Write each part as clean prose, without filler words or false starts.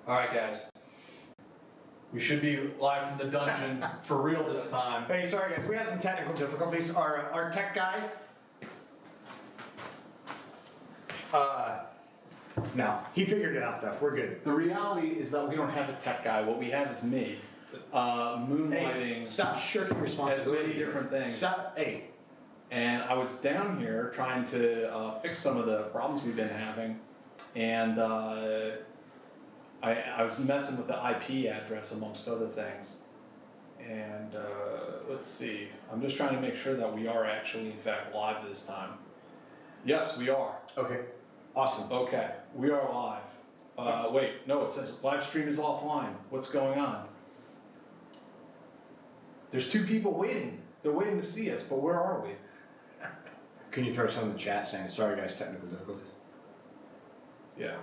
Alright guys, we should be live from the dungeon for real this time. Hey, sorry guys, we had some technical difficulties. Our tech guy, no, he figured it out though, we're good. The reality is that we don't have a tech guy, what we have is me. Moonlighting. Hey, stop shirking as responsibility. many different things. Stop, hey. And I was down here trying to fix some of the problems we've been having, and I was messing with the IP address amongst other things. And let's see, I'm just trying to make sure that we are actually in fact live this time. Yes, we are. Okay, awesome. Okay, we are live. Wait, no, it says live stream is offline. What's going on? There's two people waiting. They're waiting to see us, but where are we? Can you throw some in the chat saying, sorry guys, technical difficulties? Yeah.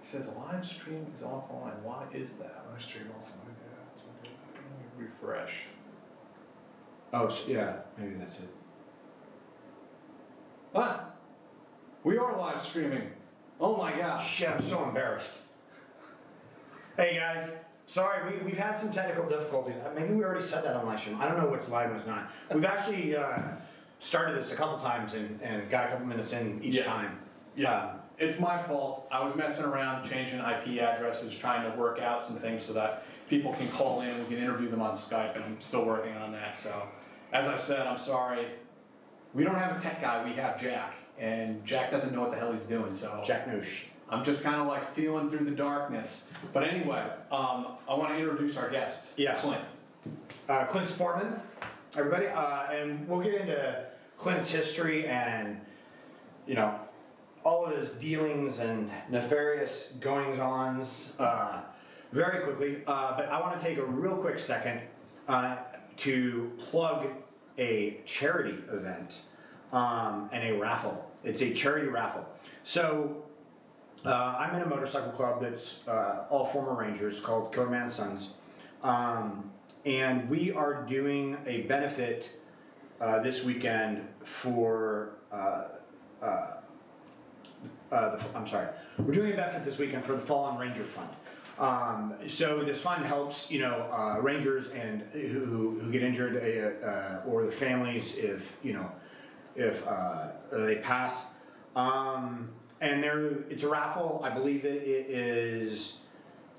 It says live stream is offline. Why is that? Live stream offline, yeah. Let me refresh. Oh, yeah, maybe that's it. Ah! We are live streaming. Oh my gosh. Shit, I'm so embarrassed. Hey guys, sorry, we've had some technical difficulties. Maybe we already said that on live stream. I don't know what's live and what's not. We've actually started this a couple times and got a couple minutes in each time. Yeah. It's my fault. I was messing around, changing IP addresses, trying to work out some things so that people can call in, we can interview them on Skype, and I'm still working on that. So, as I said, I'm sorry. We don't have a tech guy, we have Jack. And Jack doesn't know what the hell he's doing, so Jack Noosh. I'm just kind of like feeling through the darkness. But anyway, I want to introduce our guest, Yes. Clint. Clint Sporman, everybody. And we'll get into Clint's history and, you know, all of his dealings and nefarious goings-ons very quickly. But I want to take a real quick second to plug a charity event and a raffle. It's a charity raffle. So I'm in a motorcycle club that's all former Rangers called Fairbairn and Sykes. And we are doing a benefit this weekend for we're doing a benefit this weekend for the Fallen Ranger Fund. So this fund helps, you know, Rangers and who get injured or the families if, you know, if they pass. And it's a raffle. I believe that it is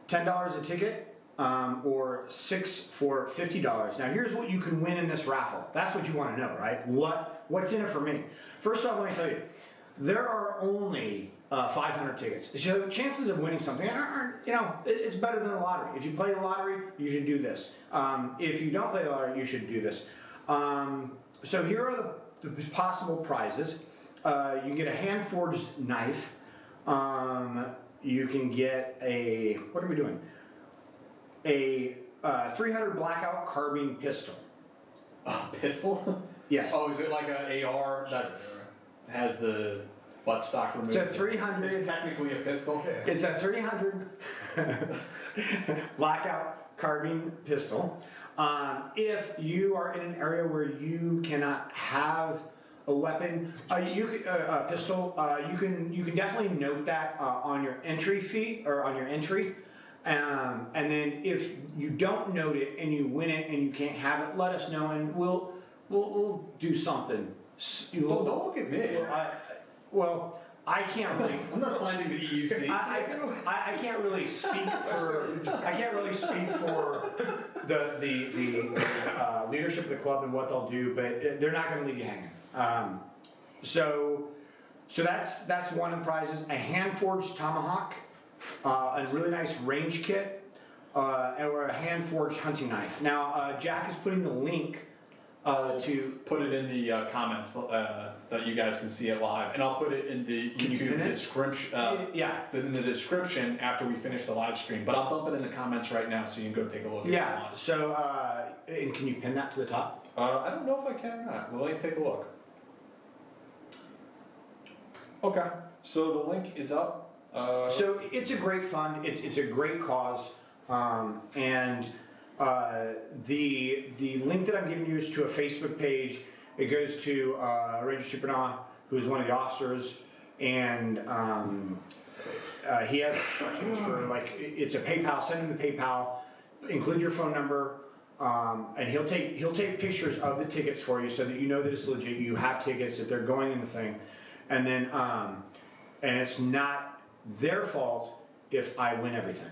$10 a ticket or $6 for $50. Now here's what you can win in this raffle. That's what you want to know, right? What's in it for me? First off, let me tell you, there are only 500 tickets. So chances of winning something aren't, you know, it's better than the lottery. If you play the lottery, you should do this. If you don't play the lottery, you should do this. So here are the possible prizes. You can get a hand-forged knife. You can get a, what are we doing? A 300 blackout carbine pistol. A pistol? Yes. Oh, is it like an AR that has the buttstock removed? It's a 300. It's technically a pistol? It's a 300 blackout carbine pistol. If you are in an area where you cannot have a weapon, a pistol, you can definitely note that on your entry fee or on your entry. And then if you don't note it and you win it and you can't have it, let us know and we'll do something. Don't look at me. Well, I can't really. I'm not signing the EUC. I can't really speak for. I can't really speak for the leadership of the club and what they'll do, but they're not going to leave you hanging. So that's one of the prizes. A hand forged tomahawk, a really nice range kit, or a hand forged hunting knife. Now Jack is putting the link. To put it in the comments that you guys can see it live, and I'll put it in the YouTube description. In the description after we finish the live stream. But I'll dump it in the comments right now, so you can go take a look. Yeah. So, and can you pin that to the top? I don't know if I can or not. Well, let me take a look. Okay. So the link is up. So it's a great fund. It's a great cause, and the link that I'm giving you is to a Facebook page It goes to Ranger Supernaw, who is one of the officers, and he has instructions for, like, it's a PayPal. Send him the PayPal, include your phone number, and he'll take pictures of the tickets for you so that you know that it's legit. You have tickets, that they're going in the thing, and then and it's not their fault if I win everything.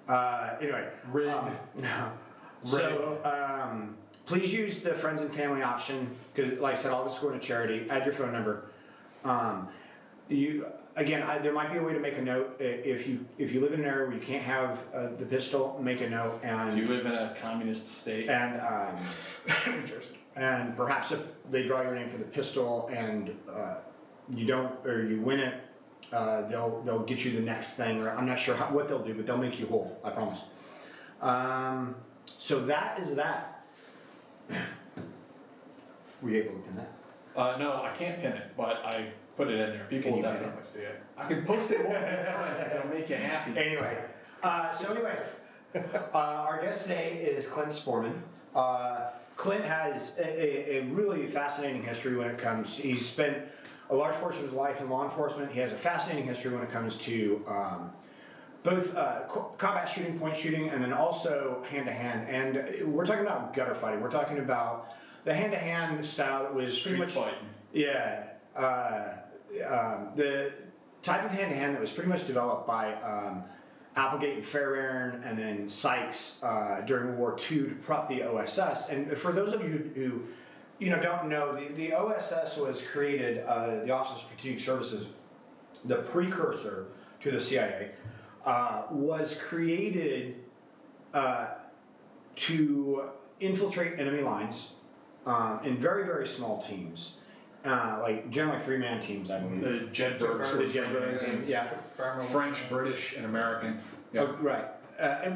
Anyway, Rigged. No. So please use the friends and family option, because, like I said, all this is going to charity. Add your phone number. There might be a way to make a note if you live in an area where you can't have the pistol. Make a note, and If you live in a communist state, and New Jersey. and perhaps if they draw your name for the pistol and you don't, or you win it, they'll get you the next thing, or I'm not sure what they'll do, but they'll make you whole. I promise. So that is that. Were you able to pin that? no, I can't pin it, but I put it in there. People Can will you pin it? definitely see it. I can post it multiple times. It'll make you happy. Anyway, our guest today is Clint Sporman. Clint has a really fascinating history when it comes. He's spent a large portion of his life in law enforcement. He has a fascinating history when it comes to both combat shooting, point shooting, and then also hand-to-hand. And we're talking about gutter fighting. We're talking about the hand-to-hand style that was pretty much fighting. Yeah. The type of hand-to-hand that was pretty much developed by Applegate and Fairbairn and then Sykes during World War II to prop the OSS. And for those of you who don't know, the OSS was created, the Office of Strategic Services, the precursor to the CIA, was created to infiltrate enemy lines in very, very small teams. Like generally 3-man teams, I believe. The Jedburghs. The Jedburghs, yeah. French, British, and American. Yeah. Oh, right.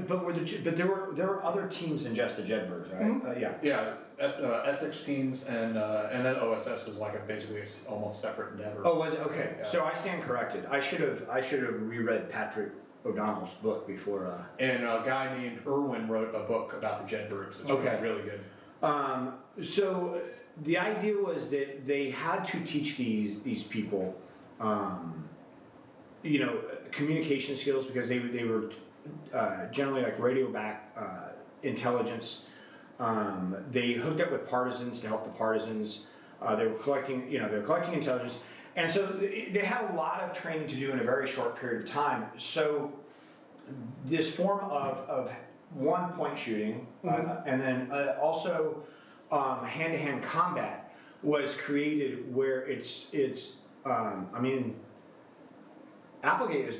But there were other teams than just the Jedburghs, right? Mm-hmm. Yeah. Yeah, Essex teams, and then OSS was like basically almost separate endeavor. Oh, was it? Okay. Yeah. So I stand corrected. I should have reread Patrick O'Donnell's book before. And a guy named Irwin wrote a book about the Jedburghs. It's Okay. really good. So the idea was that they had to teach these people, communication skills, because they were generally like radio back intelligence. They hooked up with partisans to help the partisans. They were collecting intelligence, and so they had a lot of training to do in a very short period of time. So this form of one point shooting, and then also hand-to-hand combat was created where Applegate is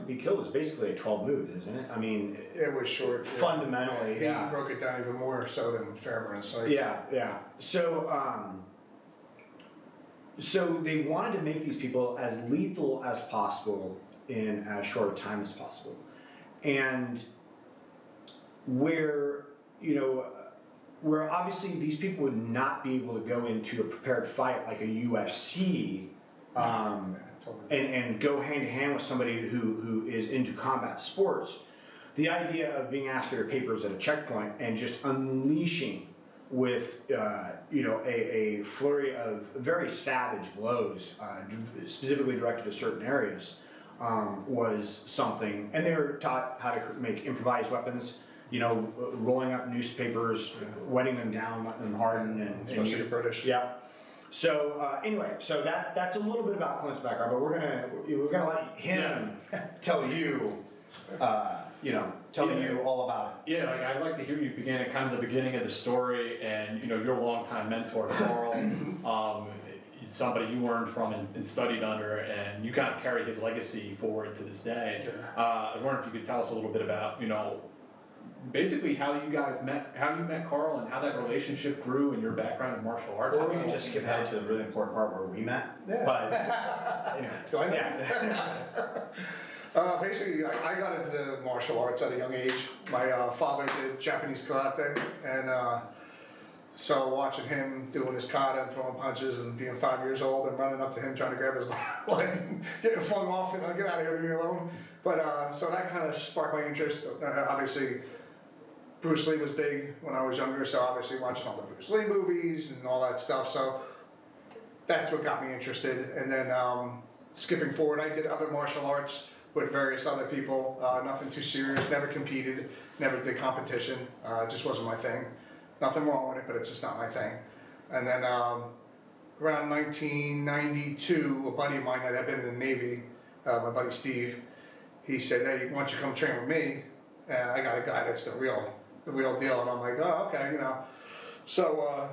be killed is basically a 12 moves, isn't it? I mean, It was short. Yeah. fundamentally, He yeah. broke it down even more so than Fairbairn and Sykes. Yeah. So they wanted to make these people as lethal as possible in as short a time as possible, and where obviously these people would not be able to go into a prepared fight like a UFC. And go hand to hand with somebody who is into combat sports. The idea of being asked for your papers at a checkpoint and just unleashing with a flurry of very savage blows, specifically directed to certain areas, was something. And they were taught how to make improvised weapons. Rolling up newspapers, wetting them down, letting them harden, and Especially the British. Yeah. So anyway, so that's a little bit about Clint's background, but we're gonna let him tell you, you all about it. Yeah, I'd like to hear you begin at kind of the beginning of the story, and your longtime mentor Carl, somebody you learned from and studied under, and you kind of carry his legacy forward to this day. I was wondering if you could tell us a little bit about basically how you guys met, how you met Carl, and how that relationship grew, and your background in martial arts. Or we can just skip ahead to the really important part where we met. Yeah. But anyway, Do I know? Yeah. Basically, I got into the martial arts at a young age. My father did Japanese karate, and so watching him doing his kata and throwing punches and being 5 years old and running up to him trying to grab his leg and getting flung off and get out of here, leave me alone. But so that kind of sparked my interest. Obviously, Bruce Lee was big when I was younger, so obviously watching all the Bruce Lee movies and all that stuff. So that's what got me interested. And then skipping forward, I did other martial arts with various other people. Nothing too serious. Never competed. Never did competition. It just wasn't my thing. Nothing wrong with it, but it's just not my thing. And then around 1992, a buddy of mine that had been in the Navy, my buddy Steve, he said, "Hey, why don't you come train with me? And I got a guy that's the real deal." And I'm like, "Oh, okay, you know." So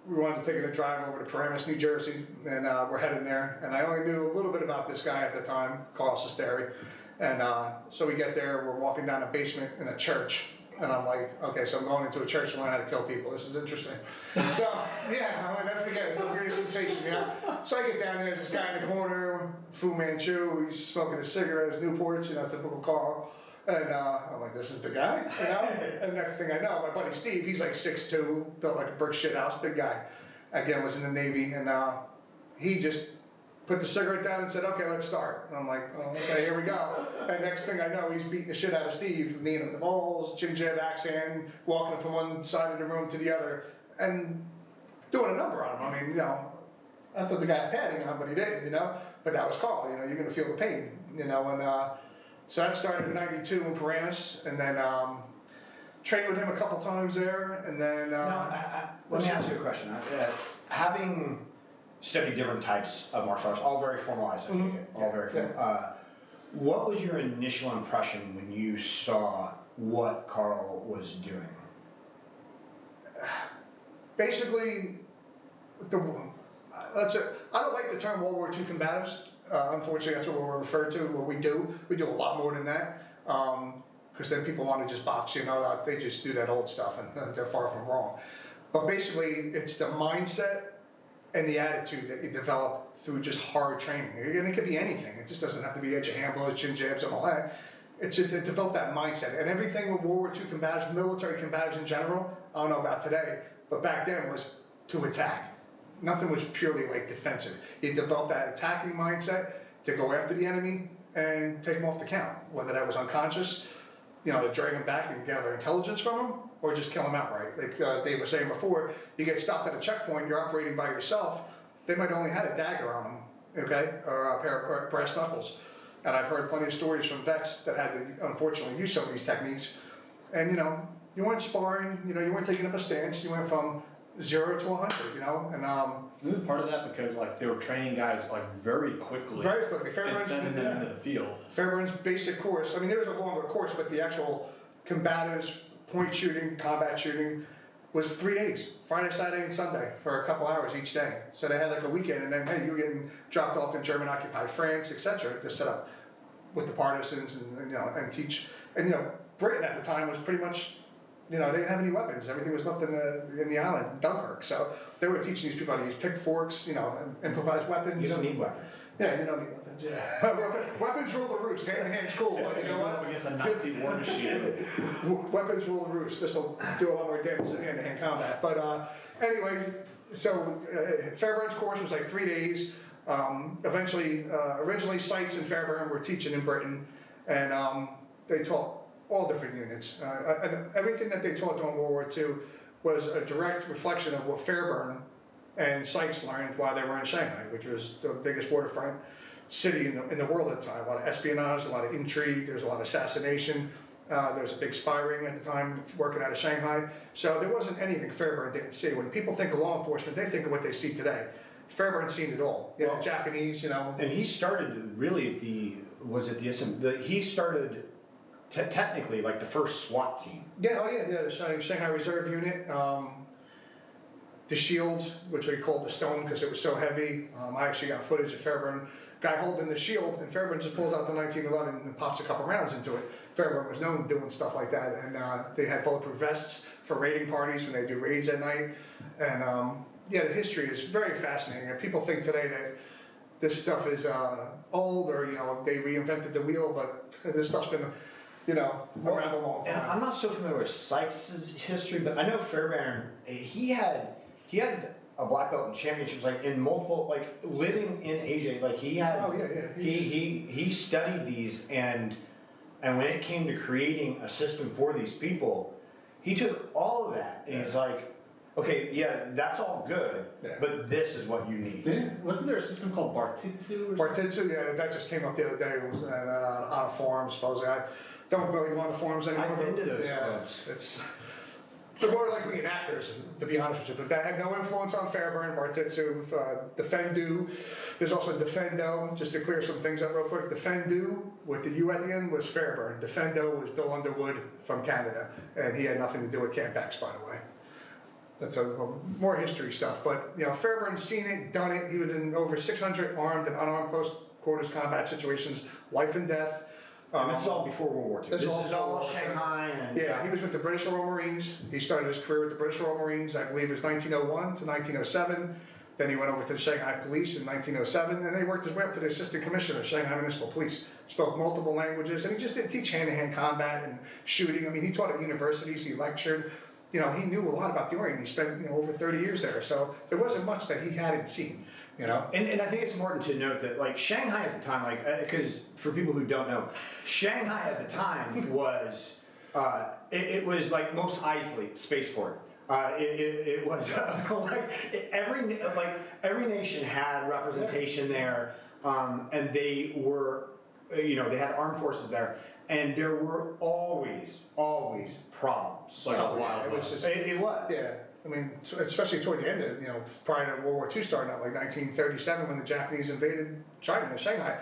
we wanted to take a drive over to Paramus, New Jersey, and we're heading there. And I only knew a little bit about this guy at the time, Carl Sesteri. And so we get there, we're walking down a basement in a church. And I'm like, okay, so I'm going into a church to learn how to kill people. This is interesting. So, yeah, I'll never forget. It's the weirdest sensation, you know. So I get down there, there's this guy in the corner, Fu Manchu. He's smoking a cigarette, his Newports, you know, typical Carl. And I'm like, this is the guy, you know? And next thing I know, my buddy Steve, he's like 6'2", built like a brick shithouse, big guy. Again, was in the Navy. And he just put the cigarette down and said, "Okay, let's start." And I'm like, "Oh, okay, here we go." And next thing I know, he's beating the shit out of Steve, kneeing him in the balls, chin jab, axe hand, walking him from one side of the room to the other, and doing a number on him. I mean, you know, I thought the guy had padding on, but he didn't, you know. But that was Carl, you know, you're gonna feel the pain, you know. And so that started in '92 in Paramus, and then trained with him a couple times there, and then. Let me ask you a question. Having studied different types of martial arts, all very formalized, I take it, all very formal. What was your initial impression when you saw what Carl was doing? Basically, I don't like the term World War II combatives. Unfortunately, that's what we're referred to. What we do a lot more than that. Because then people want to just box, you know, they just do that old stuff, and they're far from wrong. But basically, it's the mindset and the attitude that you develop through just hard training. And it could be anything. It just doesn't have to be edge of hand blows, chin jabs, and all that. It's just it developed that mindset. And everything with World War II combatives, military combatives in general, I don't know about today, but back then was to attack. Nothing was purely like defensive. You developed that attacking mindset to go after the enemy and take them off the count, whether that was unconscious, you know, to drag them back and gather intelligence from them, or just kill them outright. Like Dave was saying before, you get stopped at a checkpoint, you're operating by yourself, they might only had a dagger on them, okay, or a pair of brass knuckles. And I've heard plenty of stories from vets that had to, unfortunately, use some of these techniques. And, you know, you weren't sparring, you know, you weren't taking up a stance, you went from 0 to 100, you know, and it was part of that because like they were training guys like very quickly and sending them into the field. Fairbairn's basic course, I mean there was a longer course, but the actual combatives, point shooting, combat shooting was 3 days, Friday, Saturday, and Sunday for a couple hours each day. So they had like a weekend, and then hey, you were getting dropped off in German-occupied France, etc. to set up with the partisans and you know and teach. And you know Britain at the time was pretty much. You know, they didn't have any weapons. Everything was left in the island, Dunkirk. So they were teaching these people how to use pitchforks, you know, improvised weapons. You don't need weapons. Yeah, you don't need weapons. Yeah. Weapons rule the roost. Hand in hand's cool, but you know what? Up against a Nazi war machine. Weapons rule the roost. This will do a lot more damage than hand-to-hand combat. But anyway, so Fairbairn's course was like 3 days. Originally Sykes and Fairbairn were teaching in Britain, and they taught all different units. And everything that they taught during World War II was a direct reflection of what Fairbairn and Sykes learned while they were in Shanghai, which was the biggest waterfront city in the world at the time. A lot of espionage, a lot of intrigue, there's a lot of assassination. There was a big spy ring at the time working out of Shanghai. So there wasn't anything Fairbairn didn't see. When people think of law enforcement, they think of what they see today. Fairbairn's seen it all. Yeah, the Japanese, you know. And he started really he started technically like the first SWAT team. Yeah, the Shanghai Reserve Unit. The shield, which we called the stone because it was so heavy. I actually got footage of Fairbairn guy holding the shield, and Fairbairn just pulls out the 1911 and pops a couple rounds into it. Fairbairn was known doing stuff like that, and they had bulletproof vests for raiding parties when they do raids at night. And the history is very fascinating. And people think today that this stuff is old, or you know they reinvented the wheel, but this stuff's been around a long time. And I'm not so familiar with Sykes' history, but I know Fairbairn, he had a black belt in championships, like in multiple, like living in Asia, like he had. Oh yeah. He studied these, and when it came to creating a system for these people, he took all of that and he's like, okay, yeah, that's all good, but this is what you need. Wasn't there a system called Bartitsu or something? Bartitsu, yeah, that just came up the other day on a forum, supposedly. I don't really go on the forums anymore. I've been to those yeah, clubs. They're more like reenactors, to be honest with you, but that had no influence on Fairbairn, Bartitsu, Defendu. There's also Defendo, just to clear some things up real quick. Defendu, with the U at the end, was Fairbairn. Defendo was Bill Underwood from Canada, and he had nothing to do with Camp X, by the way. That's more history stuff, but you know, Fairbairn's seen it, done it. He was in over 600 armed and unarmed close quarters combat situations, life and death. And this is all before World War II. This is all Shanghai and... Yeah, he was with the British Royal Marines. He started his career with the British Royal Marines, I believe it was 1901 to 1907. Then he went over to the Shanghai Police in 1907, and then he worked his way up to the Assistant Commissioner of Shanghai Municipal Police. Spoke multiple languages, and he just didn't teach hand-to-hand combat and shooting. I mean, he taught at universities, he lectured. You know, he knew a lot about the Orient. He spent, you know, over 30 years there, so there wasn't much that he hadn't seen. You know, and I think it's important to note that, like, Shanghai at the time, like, because for people who don't know, Shanghai at the time was, it was like Mos Eisley spaceport. It was like every nation had representation there, and they were, you know, they had armed forces there, and there were always problems. Like a wild west. It was. yeah. I mean, especially toward the end of, you know, prior to World War II starting out, like 1937, when the Japanese invaded China and Shanghai,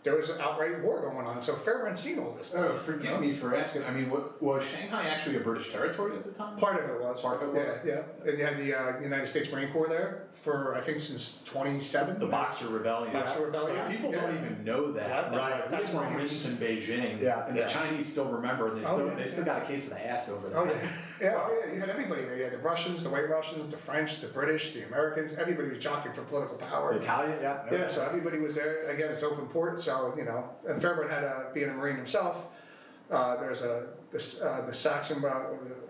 there was an outright war going on. So Fairbairn's seen all this. Forgive me for asking. I mean, was Shanghai actually a British territory at the time? Part of it was. Part of it was? Yeah, yeah. And you had the United States Marine Corps there for, I think, since 27. The Boxer Rebellion. Boxer Rebellion. But people don't even know that. Yeah, Right. that's We why he were was- in Beijing. Yeah. And the Chinese still remember, and they still got a case of the ass over there. Oh, yeah. Yeah, you had everybody there. You had the Russians, the White Russians, the French, the British, the Americans. Everybody was jockeying for political power. The Italian, yeah. Yeah, so everybody was there. Again, it's open port, so, you know, and Fairbairn had being a Marine himself, there's the Saxon,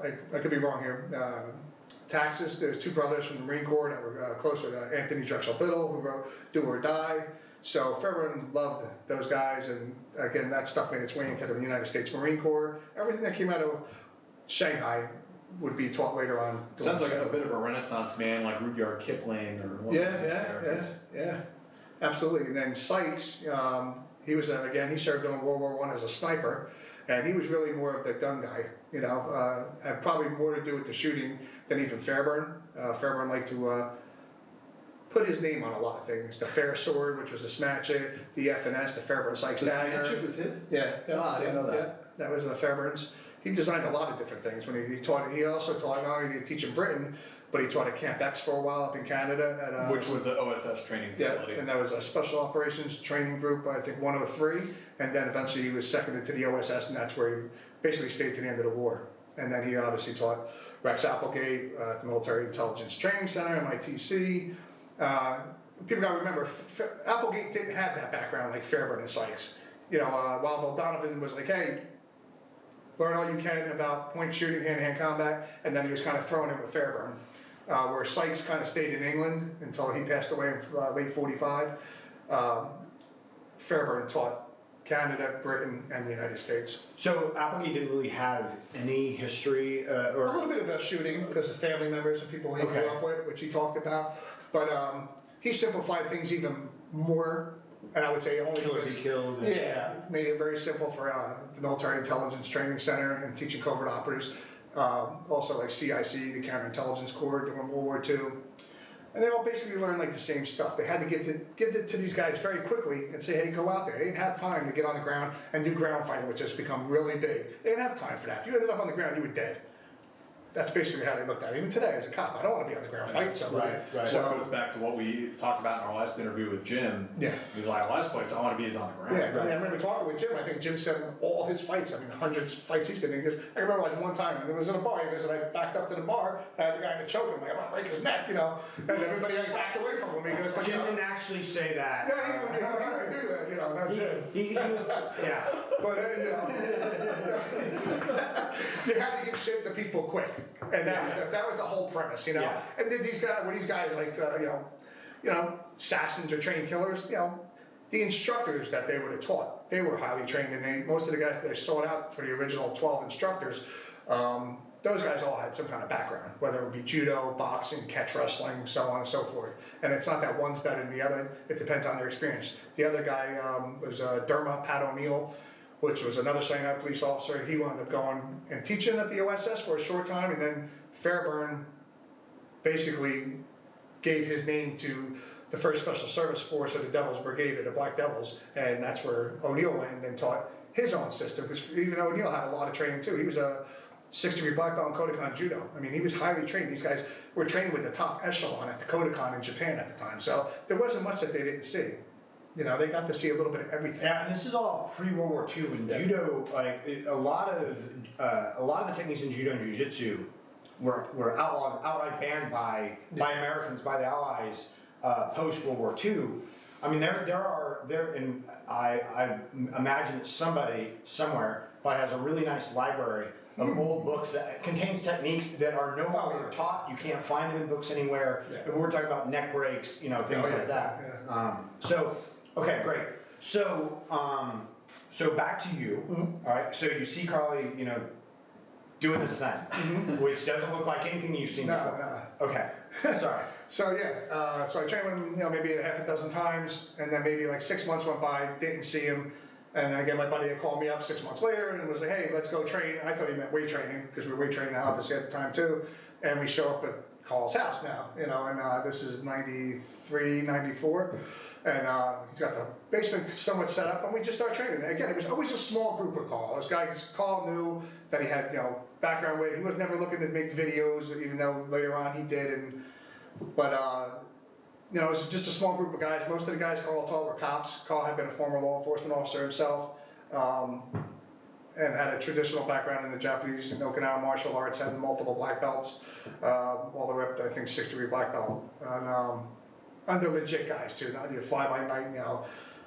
I could be wrong here, Taxis, there's two brothers from the Marine Corps that were closer to Anthony Drexel Biddle, who wrote Do or Die. So Fairbairn loved those guys, and again, that stuff made its way into the United States Marine Corps. Everything that came out of Shanghai would be taught later on. Sounds like a bit of a Renaissance man, like Rudyard Kipling or one of those characters. Yeah, absolutely. And then Sykes, he was again, he served in World War I as a sniper, and he was really more of the gun guy, you know, had probably more to do with the shooting than even Fairbairn. Fairbairn liked to put his name on a lot of things. The Fair Sword, which was the Smatchet, the F&S, the Fairbairn Sykes The dagger. Smatchet was his? Yeah, Oh, I didn't know that. Yeah, that was Fairbairn's. He designed a lot of different things. When he taught, he also taught not only did he teach in Britain, but he taught at Camp X for a while up in Canada. At, Which was the OSS training facility. yeah, and that was a Special Operations Training Group, I think 103, and then eventually he was seconded to the OSS, and that's where he basically stayed to the end of the war. And then he obviously taught Rex Applegate at the Military Intelligence Training Center, MITC. People gotta remember, Applegate didn't have that background like Fairbairn and Sykes. You know, while Bill Donovan was like, hey, learn all you can about point shooting, hand-to-hand combat, and then he was kind of thrown in with Fairbairn. Where Sykes kind of stayed in England until he passed away in late 45. Fairbairn taught Canada, Britain, and the United States. So Applegate didn't really have any history, or A little bit about shooting because of family members and people he Okay. grew up with, which he talked about. But he simplified things even more, and I would say only kill or be because- killed. Yeah, made it very simple for the Military Intelligence Training Center and teaching covert operatives. Also like CIC, the Counterintelligence Corps during World War II. And they all basically learned like the same stuff. They had to give it to these guys very quickly and say, hey, go out there. They didn't have time to get on the ground and do ground fighting, which has become really big. They didn't have time for that. If you ended up on the ground, you were dead. That's basically how they looked at it. Even today, as a cop, I don't want to be on the ground fighting somebody. Right. So So, it goes back to what we talked about in our last interview with Jim. yeah. He was like, last place I want to be is on the ground. Yeah, I remember talking with Jim. I think Jim said all his fights, I mean, hundreds of fights he's been in. Because I remember like one time, and it was in a bar, he goes, and I backed up to the bar, and I had the guy in the choke, I'm like, I'm gonna break his neck, you know. And everybody like backed away from him. He goes, but Jim didn't actually say that. yeah, he would do that, you know, not Jim. He was, yeah. But you had to give shit to people quick, and that was the whole premise, you know. Yeah. And then these guys like you know, assassins or trained killers, you know, the instructors that they would have taught, they were highly trained, and most of the guys that they sought out for the original 12 instructors, those guys all had some kind of background, whether it would be judo, boxing, catch wrestling, so on and so forth. And it's not that one's better than the other, it depends on their experience. The other guy was Derma, Pat O'Neill, which was another Shanghai police officer. He wound up going and teaching at the OSS for a short time, and then Fairbairn basically gave his name to the first Special Service Force of the Devil's Brigade, or the Black Devils, and that's where O'Neill went and taught his own system, because even O'Neill had a lot of training too. He was a 6-degree black belt in Kodokan Judo. I mean, he was highly trained. These guys were trained with the top echelon at the Kodokan in Japan at the time, so there wasn't much that they didn't see. You know, they got to see a little bit of everything. Yeah, and this is all pre-World War II. In judo, like a lot of the techniques in judo and jiu-jitsu were outlawed, outright banned by Americans, by the Allies, post World War II. I mean, and I imagine that somebody somewhere probably has a really nice library of old books that contains techniques that are no longer taught. You can't find them in books anywhere. And we're talking about neck breaks, you know, things like that. So, okay, great. So, so back to you. All right. So you see Carly, you know, doing this thing, which doesn't look like anything you've seen before. No. Okay. Sorry. So yeah, so I trained with him, you know, maybe a half a dozen times, and then maybe like 6 months went by, didn't see him, and then again my buddy had called me up 6 months later and was like, hey, let's go train. I thought he meant weight training, because we were weight training obviously at the time too, and we show up at Carl's house now, you know, and this is 93, 94, and he's got the basement somewhat set up, and we just start training. And again, it was always a small group with Carl. Those guys, Carl knew that he had, you know, background weight. He was never looking to make videos, even though later on he did, but you know, it was just a small group of guys. Most of the guys Carl taught were cops. Carl had been a former law enforcement officer himself, and had a traditional background in the Japanese and Okinawa martial arts, had multiple black belts, all the way up to, I think, 6-degree black belt. And under legit guys too, not your fly-by-night, you know,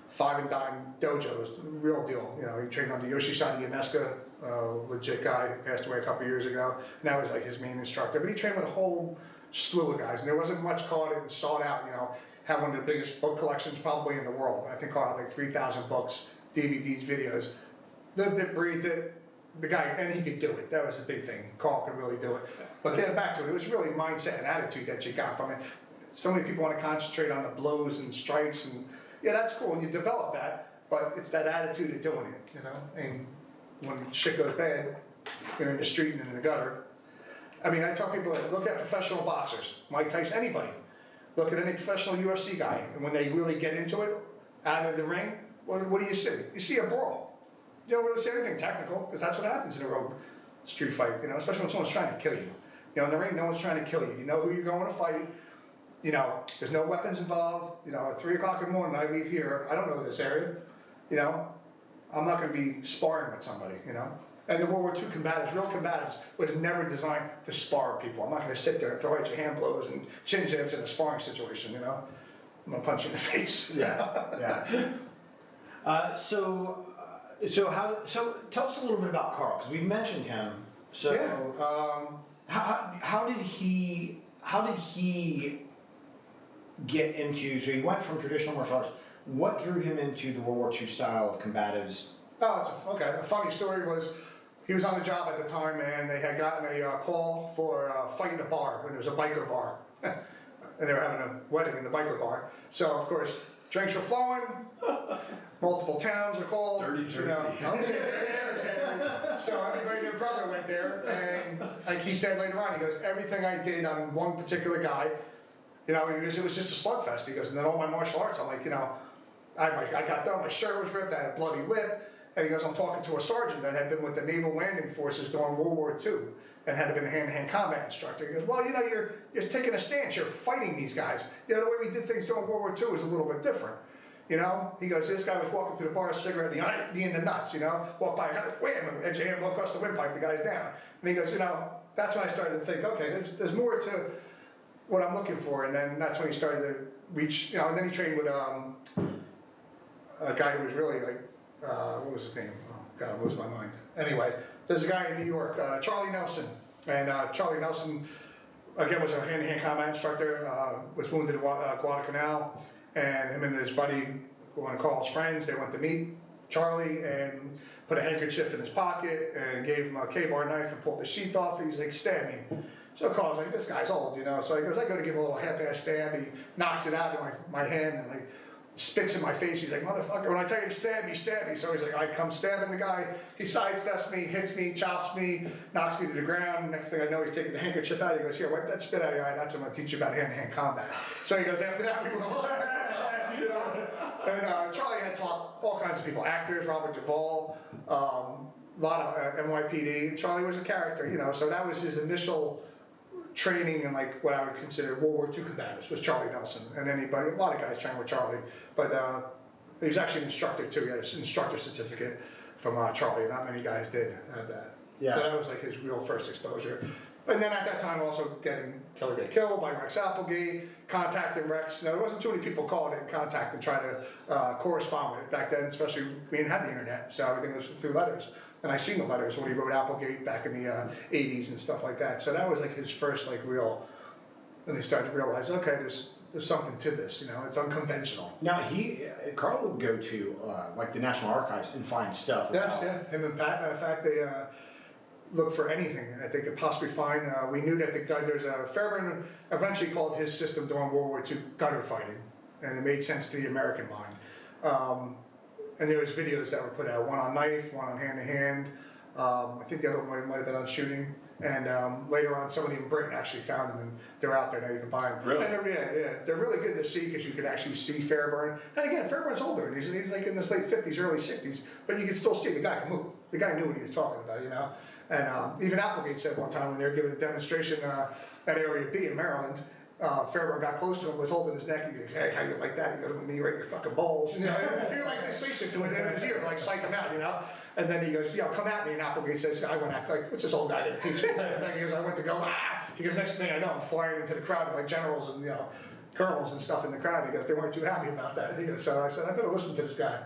5 and dime dojos, real deal. You know, he trained under Yoshisada Yonesuka, legit guy, passed away a couple years ago. Now he's like his main instructor, but he trained with a whole slew of guys, and there wasn't much caught and sought out. You know, had one of the biggest book collections probably in the world. I think Carl had like 3,000 books, DVDs, videos. Lived it, breathed it. The guy, and he could do it. That was the big thing. Carl could really do it. But getting back to it, it was really mindset and attitude that you got from it. So many people want to concentrate on the blows and strikes, and yeah, that's cool, and you develop that. But it's that attitude of doing it, you know. And when shit goes bad, you're in the street and in the gutter. I mean, I tell people that look at professional boxers, Mike Tyson, anybody. Look at any professional UFC guy, and when they really get into it, out of the ring, what do you see? You see a brawl. You don't really see anything technical, because that's what happens in a real street fight, you know, especially when someone's trying to kill you. You know, in the ring, no one's trying to kill you. You know who you're going to fight. You know, there's no weapons involved. You know, at 3 o'clock in the morning, I leave here, I don't know this area. You know, I'm not going to be sparring with somebody, you know. And the World War II combatives, real combatives, was never designed to spar with people. I'm not going to sit there and throw out your hand blows and chin jabs in a sparring situation, you know. I'm going to punch you in the face. Yeah. So tell us a little bit about Carl, because we mentioned him. So how did he get into? So he went from traditional martial arts. What drew him into the World War II style of combatives? Oh, okay. A funny story was, he was on the job at the time, and they had gotten a call for a fight in a bar, when there was a biker bar. And they were having a wedding in the biker bar. So, of course, drinks were flowing, multiple towns were called. Dirty Jersey. You know, so everybody and their brother went there, and like he said later on, he goes, everything I did on one particular guy, you know, it was just a slugfest. He goes, and then all my martial arts, I'm like, you know, I got done, my shirt was ripped, I had a bloody lip. And he goes, I'm talking to a sergeant that had been with the Naval Landing Forces during World War II and had been a hand-to-hand combat instructor. He goes, well, you know, you're taking a stance, you're fighting these guys. You know, the way we did things during World War II was a little bit different. You know, he goes, this guy was walking through the bar, a cigarette, knee in the nuts, you know, walk by, wham, edge your hand, blow across the windpipe, the guy's down. And he goes, you know, that's when I started to think, okay, there's more to what I'm looking for. And then that's when he started to reach, you know, and then he trained with a guy who was really like, what was his name? Oh, God, I lose my mind. Anyway, there's a guy in New York, Charlie Nelson. And Charlie Nelson, again, was a hand-to-hand combat instructor, was wounded at Guadalcanal. And him and his buddy, one of Carl's friends, they went to meet Charlie and put a handkerchief in his pocket and gave him a K-bar knife and pulled the sheath off. He's like, stab me. So Carl's like, this guy's old, you know. So he goes, I go to give him a little half-ass stab. He knocks it out of my hand and like spits in my face. He's like, motherfucker, when I tell you to stab me, stab me. So he's like, I come stabbing the guy. He sidesteps me, hits me, chops me, knocks me to the ground. Next thing I know, he's taking the handkerchief out. He goes, here, wipe that spit out of your eye. That's what I'm going to teach you about hand-to-hand combat. So he goes, after that, we were you know. And Charlie had taught all kinds of people, actors, Robert Duvall, a lot of NYPD. Charlie was a character, you know. So that was his initial training in like what I would consider World War II combatives was Charlie Nelson. And a lot of guys trained with Charlie, but he was actually an instructor too. He had an instructor certificate from Charlie. Not many guys did have that. Yeah. So that was like his real first exposure. And then at that time also getting Killer Get Killed by Rex Applegate, contacting Rex. Now there wasn't too many people calling in contact and try to correspond with it back then, especially we didn't have the internet, so everything was through letters. And I seen the letters when he wrote Applegate back in the 80s and stuff like that. So that was like his first like real, and he started to realize, okay, there's something to this, you know, it's unconventional. Now Carl would go to like the National Archives and find stuff. Yes, yeah, him and Pat, matter of fact, they look for anything that they could possibly find. We knew that there's a Fairbairn eventually called his system during World War II gutter fighting, and it made sense to the American mind. And there was videos that were put out, one on knife, one on hand-to-hand. I think the other one might have been on shooting. And later on, somebody in Britain actually found them, and they're out there now. You can buy them. Really? And they're really good to see because you can actually see Fairbairn. And again, Fairbairn's older, and he's like in his late 50s, early 60s, but you can still see the guy can move. The guy knew what he was talking about, you know. And even Applegate said one time when they were giving a demonstration at Area B in Maryland, Fairbairn got close to him, was holding his neck. He goes, hey, how do you like that? He goes, with me right in your fucking balls. You know, he was like this to it in his ear, like psych him out, you know. And then he goes, yo, come at me. And Applegate says, I went at, like, what's this old guy gonna teach me? He goes, I went to go, ah. He goes, next thing I know, I'm flying into the crowd like generals and, you know, colonels and stuff in the crowd. He goes, they weren't too happy about that. He goes, so I said, I better listen to this guy.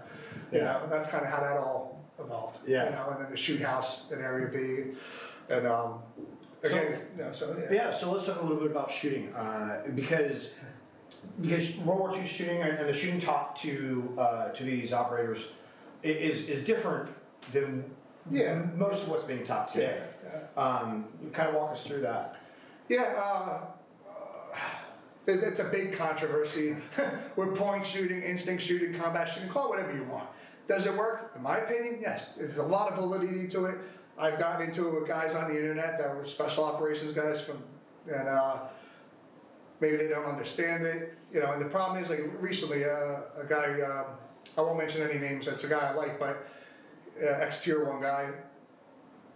You know, and that's kind of how that all evolved. Yeah. You know, and then the shoot house in Area B. And again, So let's talk a little bit about shooting, because World War II shooting and the shooting taught to these operators is different than most of what's being taught today. Kind of walk us through that. It's a big controversy with point shooting, instinct shooting, combat shooting, call it whatever you want. Does it work? In my opinion, yes. There's a lot of validity to it. I've gotten into it with guys on the internet that were special operations guys and maybe they don't understand it, you know. And the problem is, like recently, a guy, I won't mention any names. That's a guy I like, but ex-tier 1 guy,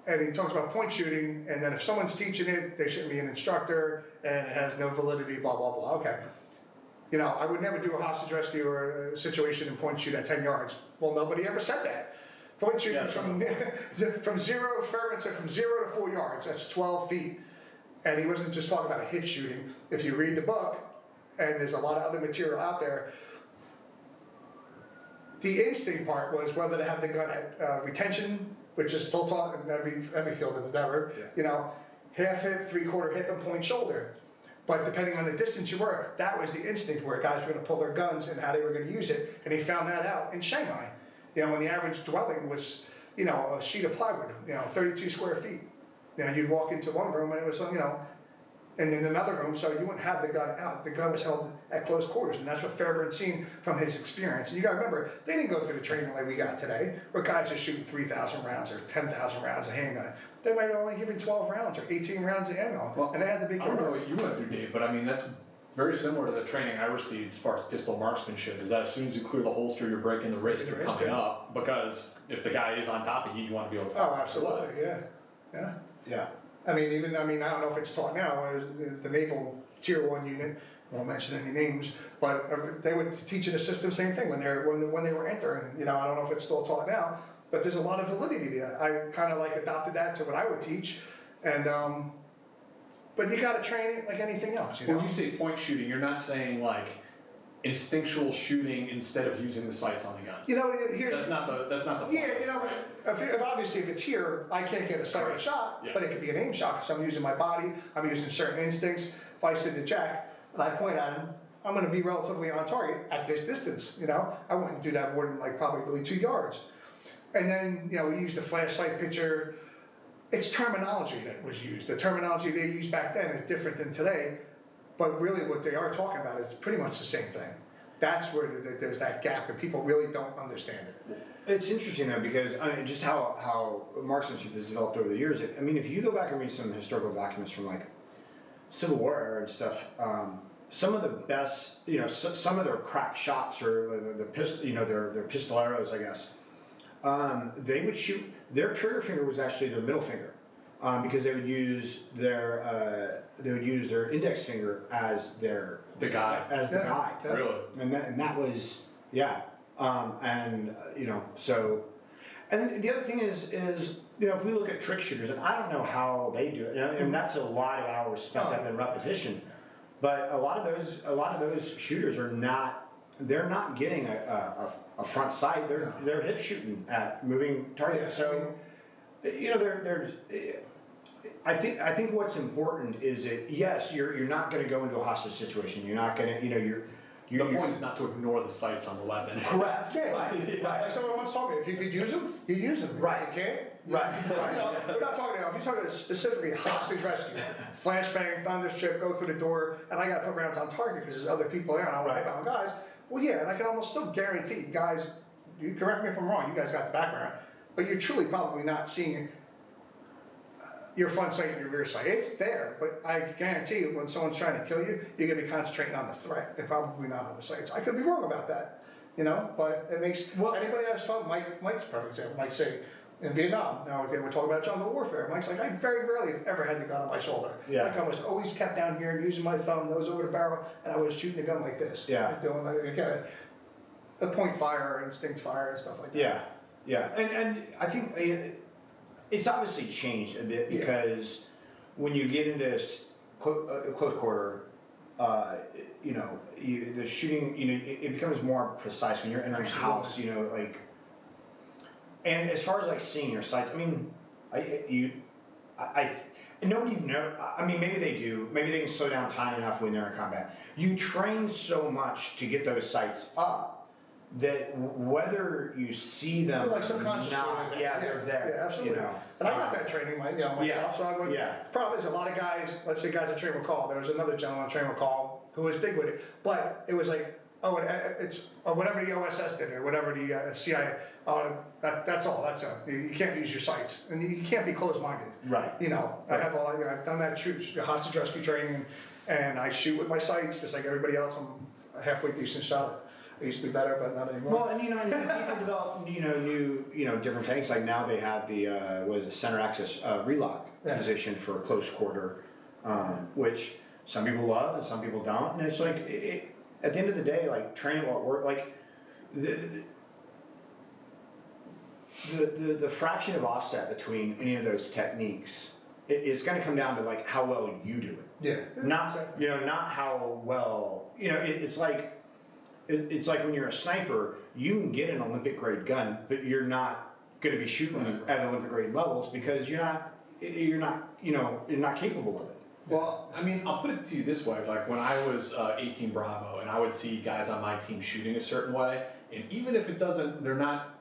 and he talks about point shooting, and then if someone's teaching it, they shouldn't be an instructor, and it has no validity. Blah blah blah. Okay, you know, I would never do a hostage rescue or a situation and point shoot at 10 yards. Well, nobody ever said that. Point shooting from zero, Fairbairn said from 0 to 4 yards, that's 12 feet. And he wasn't just talking about hip shooting. If you read the book, and there's a lot of other material out there, the instinct part was whether to have the gun at retention, which is still taught in every field of endeavor, you know, half hip, 3/4 hip, and point shoulder. But depending on the distance you were, that was the instinct where guys were going to pull their guns and how they were going to use it. And he found that out in Shanghai. You know, when the average dwelling was, you know, a sheet of plywood, you know, 32 square feet. You know, you'd walk into one room and it was, you know, and in another room, so you wouldn't have the gun out. The gun was held at close quarters, and that's what Fairbairn seen from his experience. And you got to remember, they didn't go through the training like we got today, where guys are shooting 3,000 rounds or 10,000 rounds of handgun. They might have only given 12 rounds or 18 rounds of ammo, Well, and they had the big. I don't know what you went through, Dave, but I mean that's very similar to the training I received as far as pistol marksmanship. Is that as soon as you clear the holster, you're breaking the wrist, you're coming up, because if the guy is on top of you, you want to be able to. Oh, absolutely, yeah. I don't know if it's taught now. The Naval Tier 1 unit, I won't mention any names, but they would teach in the system same thing when they were entering. You know, I don't know if it's still taught now, but there's a lot of validity to that. I kind of like adopted that to what I would teach, and but you got to train it like anything else. You know? When you say point shooting, you're not saying like instinctual shooting instead of using the sights on the gun. You know, That's not the point, yeah, you know, right? if obviously if it's here, I can't get a sighted shot, but it could be an aim shot because I'm using my body, I'm using certain instincts. If I sit to Jack and I point at him, I'm going to be relatively on target at this distance. You know, I wouldn't do that more than like probably 2 yards. And then, we used the flashlight picture. It's terminology that was used. The terminology they used back then is different than today, but really what they are talking about is pretty much the same thing. That's where there's that gap, and people really don't understand it. It's interesting though, because I mean, just how marksmanship has developed over the years. I mean, if you go back and read some historical documents from like Civil War era and stuff, some of the best, some of their crack shots or the pistol, their pistoleros, I guess, they would shoot. Their trigger finger was actually their middle finger, because they would use their index finger as the guide. Yeah. Really? And that was so. And the other thing is if we look at trick shooters, and I don't know how they do it, and that's a lot of hours spent up in repetition. But a lot of those shooters are not. They're not getting a front sight. They're hip shooting at moving targets. So, I think what's important is that yes, you're not going to go into a hostage situation. You're not going to The point is not to ignore the sights on the weapon. Correct. Yeah, Right. like someone once told me, if you could use them, you use them. Right. If you can't, Right. We're not talking about, if you're talking specifically hostage rescue, flashbang, thunderstrip, go through the door, and I got to put rounds on target because there's other people there and I want to hit on guys. Well, yeah, and I can almost still guarantee, guys, you correct me if I'm wrong, you guys got the background, but you're truly probably not seeing your front sight and your rear sight. It's there, but I guarantee you when someone's trying to kill you, you're going to be concentrating on the threat and probably not on the sights. I could be wrong about that, but it makes, anybody else fun, Mike's a perfect example. Mike say, in Vietnam, now again, we're talking about jungle warfare. Mike's like, I very rarely have ever had the gun on my shoulder. Yeah. My gun was always kept down here, using my thumb, nose over the barrel, and I was shooting the gun like this. Yeah. Like doing like a point fire, instinct fire, and stuff like that. Yeah. And I think it's obviously changed a bit because when you get into close quarter, the shooting, it becomes more precise when you're entering a house, and as far as like seeing your sights, I mean, nobody know. I mean, maybe they do. Maybe they can slow down time enough when they're in combat. You train so much to get those sights up that whether you see them, They're like subconsciously. they're there. Yeah, absolutely. And I got that training, myself. So I would. Yeah. The problem is a lot of guys. Let's say guys at Train McCall. There was another gentleman at Train McCall who was big with it, but it was like, it's whatever the OSS did or whatever the CIA. That's all. That's it. You can't use your sights, and you can't be closed-minded. Right. I have all. I've done that hostage rescue training, and I shoot with my sights just like everybody else. I'm a halfway decent shot. I used to be better, but not anymore. Well, and people develop new different techniques. Like now they have the center access relock position for close quarter, which some people love and some people don't. And it's like at the end of the day, like training what work, like the fraction of offset between any of those techniques it's going to come down to like how well you do it. Yeah. Not not how well it's like. It's like when you're a sniper, you can get an Olympic grade gun, but you're not going to be shooting at Olympic grade levels because you're not capable of it. Well, I mean, I'll put it to you this way: like when I was 18 Bravo, and I would see guys on my team shooting a certain way, and even if they're not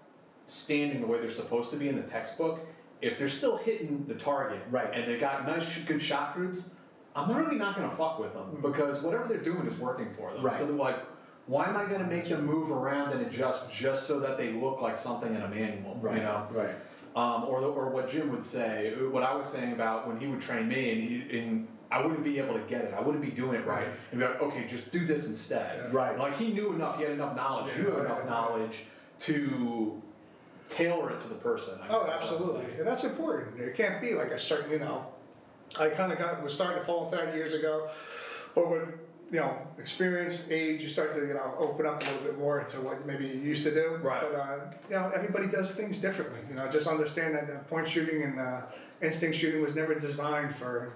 standing the way they're supposed to be in the textbook, if they're still hitting the target, right, and they got nice, good shot groups, I'm really not going to fuck with them because whatever they're doing is working for them. Right. So they're like, why am I going to make them move around and adjust just so that they look like something in a manual? Right. Right. Or what Jim would say, what I was saying about when he would train me, and I wouldn't be able to get it. I wouldn't be doing it right. And be like, okay, just do this instead. Yeah. Right. Like he knew enough. He had enough knowledge. You have enough knowledge to tailor it to the person. Oh, absolutely, and that's important. It can't be like a certain, I kind of was starting to fall into that years ago, but with experience, age, you start to open up a little bit more into what maybe you used to do. Right. But everybody does things differently. Just understand that point shooting and instinct shooting was never designed for,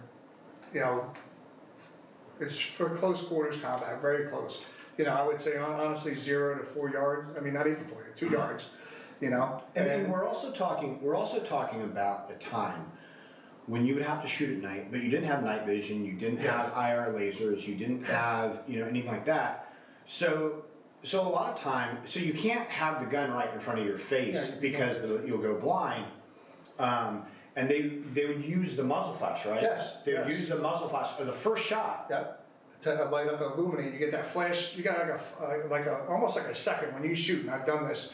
it's for close quarters combat, very close. I would say honestly 0 to 4 yards. I mean, not even 4 yards, 2 yards. And we're also talking about the time when you would have to shoot at night, but you didn't have night vision, you didn't have IR lasers, you didn't have anything like that. So so a lot of time, so you can't have the gun right in front of your face Yeah, because you'll go blind. And they would use the muzzle flash, right? Yes, They would yes. use the muzzle flash or the first shot. Yep. To light up and illuminate, you get that flash. You got like a almost like a second when you shoot. And I've done this.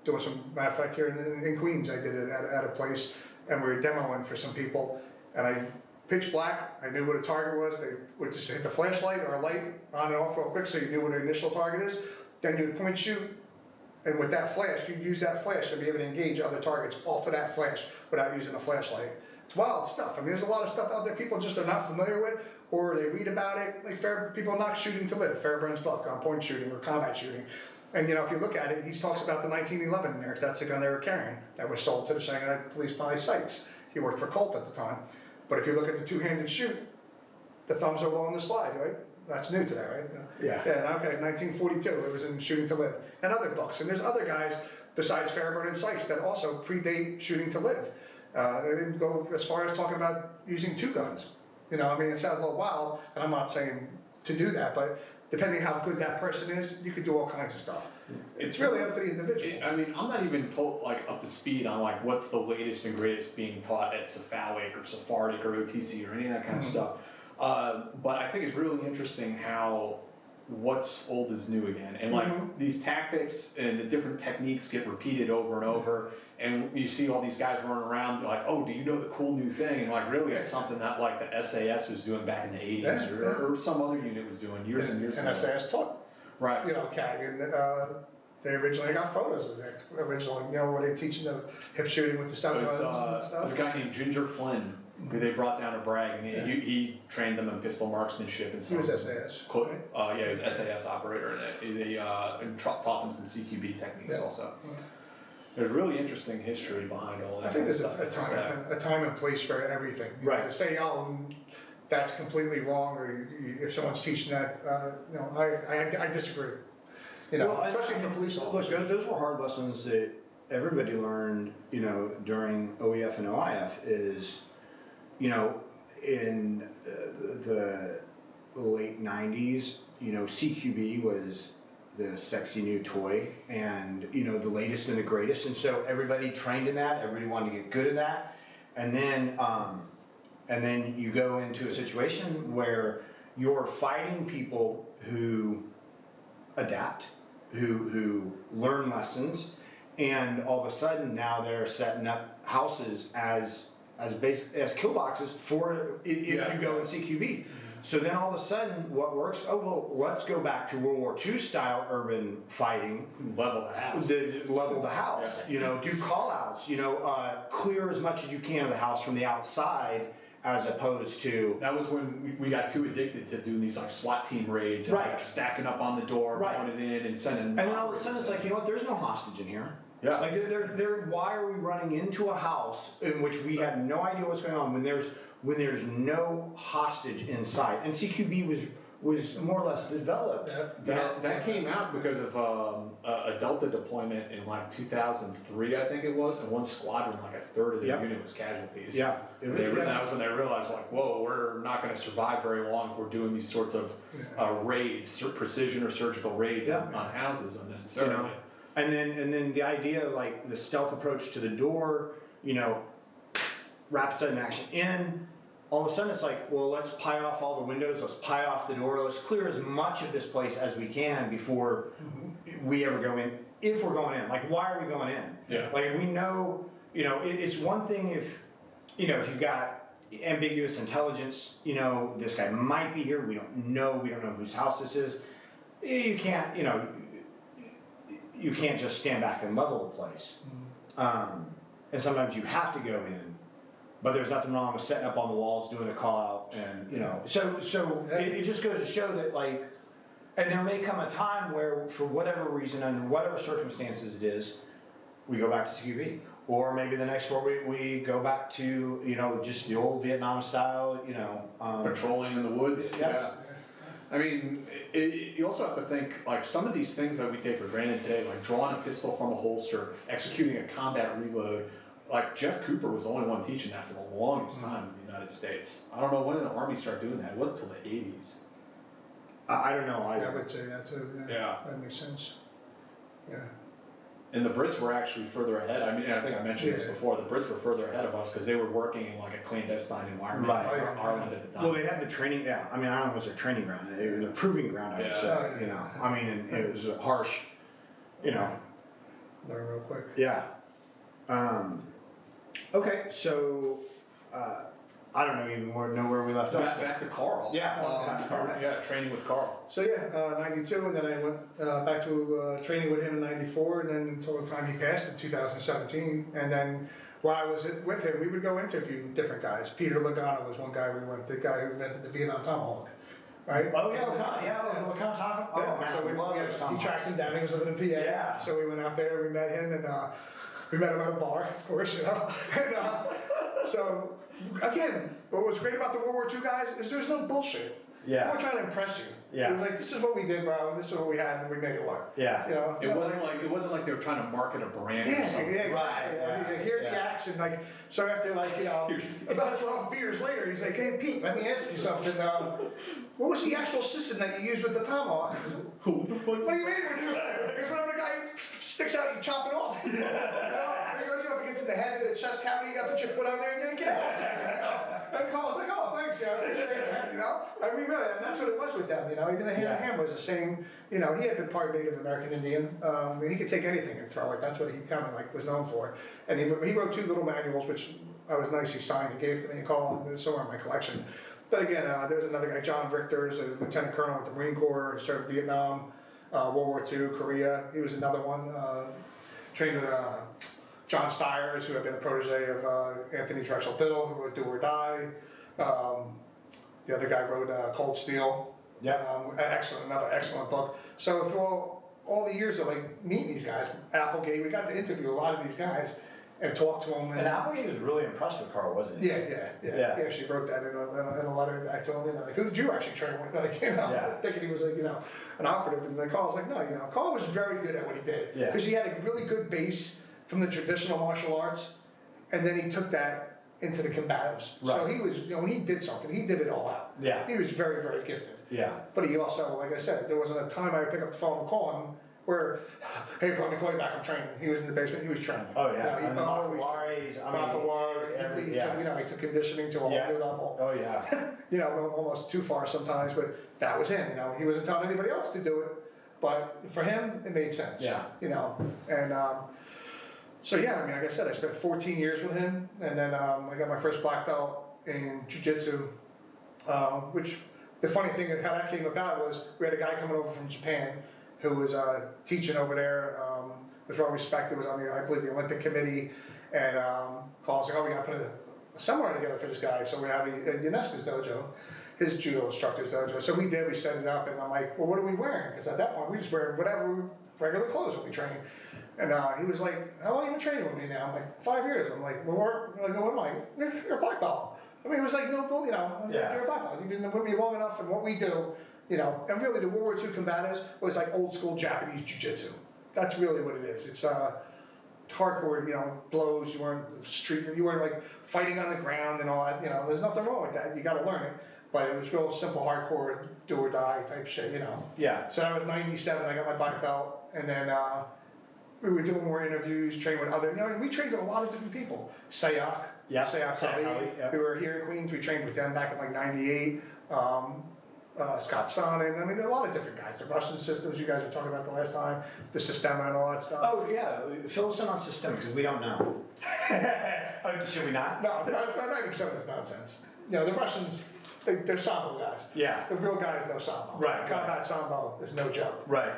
Doing some matter of fact here in Queens, I did it at a place, and we were demoing for some people, and I pitch black. I knew what a target was. They would just hit the flashlight or a light on and off real quick, so you knew what the initial target is. Then you would point shoot, and with that flash, you'd use that flash to be able to engage other targets off of that flash without using a flashlight. It's wild stuff. I mean, there's a lot of stuff out there people just are not familiar with, or they read about it. Like people not shooting to live. Fairbairn's book on point shooting or combat shooting. And you know, if you look at it, he talks about the 1911 in there. That's the gun they were carrying that was sold to the Shanghai police by Sykes. He worked for Colt at the time. But if you look at the two-handed shoot, the thumbs are low on the slide, right? That's new today, right? Yeah. Yeah. Okay. 1942. It was in Shooting to Live, and other books. And there's other guys besides Fairbairn and Sykes that also predate Shooting to Live. They didn't go as far as talking about using two guns. You know, I mean, it sounds a little wild, and I'm not saying to do that, but depending how good that person is, you could do all kinds of stuff. It's really up to the individual. I mean, I'm not even told like up to speed on like what's the latest and greatest being taught at Cephalic or Sephardic or OTC or any of that kind of stuff. But I think it's really interesting how what's old is new again, and like these tactics and the different techniques get repeated over and over, and you see all these guys running around like, oh, do you know the cool new thing? And like really it's something that like the SAS was doing back in the 80s or some other unit was doing years and years ago. And SAS taught, Right. you know, CAG, and they originally got photos of that originally, you know, where they teaching the hip shooting with the stun guns and stuff. There's a guy named Ginger Flynn who they brought down to Bragg, and he trained them in pistol marksmanship and He stuff. was SAS. Yeah, he was SAS operator, and they taught them some CQB techniques also. There's really interesting history behind all that. I think there's stuff. a time and place for everything. You know, Right. to say, oh, that's completely wrong, or if someone's teaching that, you know, I disagree. You know, Well, especially for police officers. Look, those were hard lessons that everybody learned, you know, during OEF and OIF is, you know, in the late 90s, you know, CQB was the sexy new toy and, you know, the latest and the greatest. And so everybody trained in that, everybody wanted to get good at that. And then you go into a situation where you're fighting people who adapt, who learn lessons, and all of a sudden now they're setting up houses as kill boxes for if you go in CQB. So then all of a sudden, what works? Oh well, let's go back to World War II style urban fighting. Level the house. Level the house. You know, do call outs. You know, clear as much as you can of the house from the outside, as opposed to. That was when we got too addicted to doing these like SWAT team raids, and like stacking up on the door, putting it in, and sending. And then all of a sudden, it's like, you know what? There's no hostage in here. Yeah. Like they're why are we running into a house in which we have no idea what's going on when there's no hostage inside? And CQB was more or less developed. That came out because of a Delta deployment in like 2003, I think it was, and one squadron, like a third of the unit was casualties. Yeah. That was when they realized, like, whoa, we're not going to survive very long if we're doing these sorts of raids, precision or surgical raids on houses unnecessarily. You know? And then the idea of like the stealth approach to the door, you know, rapid sudden action in. All of a sudden it's like, well, let's pie off all the windows, let's pie off the door, let's clear as much of this place as we can before we ever go in, if we're going in. Like, why are we going in? Yeah. Like, we know, you know, it's one thing if, you know, if you've got ambiguous intelligence, you know, this guy might be here, we don't know whose house this is. You can't, you know, you can't just stand back and level the place. And sometimes you have to go in. But there's nothing wrong with setting up on the walls, doing a call out, and you know. So it just goes to show that, like, and there may come a time where, for whatever reason, under whatever circumstances it is, we go back to CQB, or maybe the next war we go back to, you know, just the old Vietnam style, you know, patrolling in the woods. Yeah. I mean, you also have to think, like, some of these things that we take for granted today, like drawing a pistol from a holster, executing a combat reload. Like, Jeff Cooper was the only one teaching that for the longest time in the United States. I don't know when did the Army start doing that. It wasn't until the 80s. I don't know I either. would say that too, Yeah. That makes sense. Yeah. And the Brits were actually further ahead. I mean, I think I mentioned this Yeah. before. The Brits were further ahead of us because they were working in like a clandestine environment Right. in Ireland at the time. Well, they had the training, yeah, I mean, Ireland was their training ground, it was a proving ground, I would Yeah. say, you know, I mean, and it was a harsh, you know, Learn real quick. yeah. Okay, so, I don't know even know where we left off. Back to Carl. Yeah, back to Carl. Yeah, training with Carl. So yeah, 92, and then I went back to training with him in 94, and then until the time he passed in 2017. And then while I was with him, we would go interview different guys. Peter Logano was one guy we went, the guy who invented the Vietnam Tomahawk, right? Oh, yeah, Lacano Taco, oh, Yeah, man, so I love those he tomahawks. tracked him down, he was living in PA. Yeah. So we went out there, we met him, and we met him at a bar, of course, you know. And so, again, what was great about the World War II guys is there's no bullshit. Yeah. We're not trying to impress you. Yeah. It was like, this is what we did, bro, this is what we had, and we made it work. Yeah. You know? It wasn't like they were trying to market a brand or Yeah, something. exactly. Right, yeah. Here's the Yeah. action, like, so after like, you know, about 12 beers later, he's like, hey Pete, let me ask you something. What was the actual system that you used with the Tomahawk? What do you mean? Because whenever the guy sticks out, you chop it off. You know? He goes, if it gets in the head of the chest cavity, you gotta put your foot on there and yank it out. You know? And Carl's like, oh, thanks, I appreciate that, you know? I mean, really, and that's what it was with them, you know? Even the hand was the same, you know, he had been part Native American Indian. He could take anything and throw it. That's what he kind of like was known for. And he wrote 2 little manuals, which I was nice, he signed and gave to me, Carl, and they're somewhere in my collection. But again, there was another guy, John Richters, a lieutenant colonel with the Marine Corps, served Vietnam, World War II, Korea. He was another one, trained with John Stiers, who had been a protege of Anthony Drexel Biddle, who wrote Do or Die. The other guy wrote Cold Steel. Yeah. Another excellent book. So through all the years of like meeting these guys, Applegate, we got to interview a lot of these guys and talk to them. And Applegate was really impressed with Carl, wasn't he? Yeah. He actually wrote that in a letter back to him. You know, like, who did you actually train with? Like, you know, Yeah. thinking he was like, you know, an operative. And then Carl's like, no, you know, Carl was very good at what he did. Yeah. Because he had a really good base from the traditional martial arts, and then he took that into the combatives. So Right. he was, you know, when he did something, he did it all out. Yeah. He was very, very gifted. Yeah. But he also, like I said, there wasn't a time I would pick up the phone and call him where, hey, bro, let me call you back, I'm training. He was in the basement, he was training. Oh, yeah. You know, And the Makawaris, you know, he took conditioning to a whole Yeah. new level. Oh, yeah. You know, almost too far sometimes, but that was him, you know. He wasn't telling anybody else to do it, but for him, it made sense. Yeah. You know, and so yeah, I mean, like I said, I spent 14 years with him, and then I got my first black belt in jiu-jitsu, which the funny thing how that came about was we had a guy coming over from Japan who was teaching over there, was well respected, was on the, I believe, the Olympic committee, and calls like, oh, we got to put a seminar together for this guy, so we're having a UNESCO's dojo, his judo instructor's dojo. So we set it up, and I'm like, well, what are we wearing? Because at that point, we just wear whatever regular clothes when we train. And he was like, how long have you been training with me now? I'm like, 5 years. I'm like, well, what am I? You're a black belt. I mean, it was like, no bull, you know, Yeah. you're a black belt. You've been with me long enough, and what we do, you know, and really the World War II combatives was like old school Japanese jiu-jitsu. That's really what it is. It's hardcore, you know, blows, you weren't like fighting on the ground and all that, you know, there's nothing wrong with that. You gotta learn it. But it was real simple, hardcore, do or die type shit, you know. Yeah. So that was 97, I got my black belt, and then we were doing more interviews, trained with other, you know, we trained with a lot of different people. Sayak, Yeah. Sayak Ali. Yeah. We were here in Queens, we trained with them back in like 98. Scott Sonnen, I mean, a lot of different guys. The Russian systems you guys were talking about the last time, the Sistema and all that stuff. Oh, yeah. Fill us in on systemic, because we don't know. Oh, should we not? No, that's not 90% of this nonsense. You know, the Russians, they're Sambo guys. Yeah. The real guys know Sambo. Right. Combat Sambo is no joke. Right.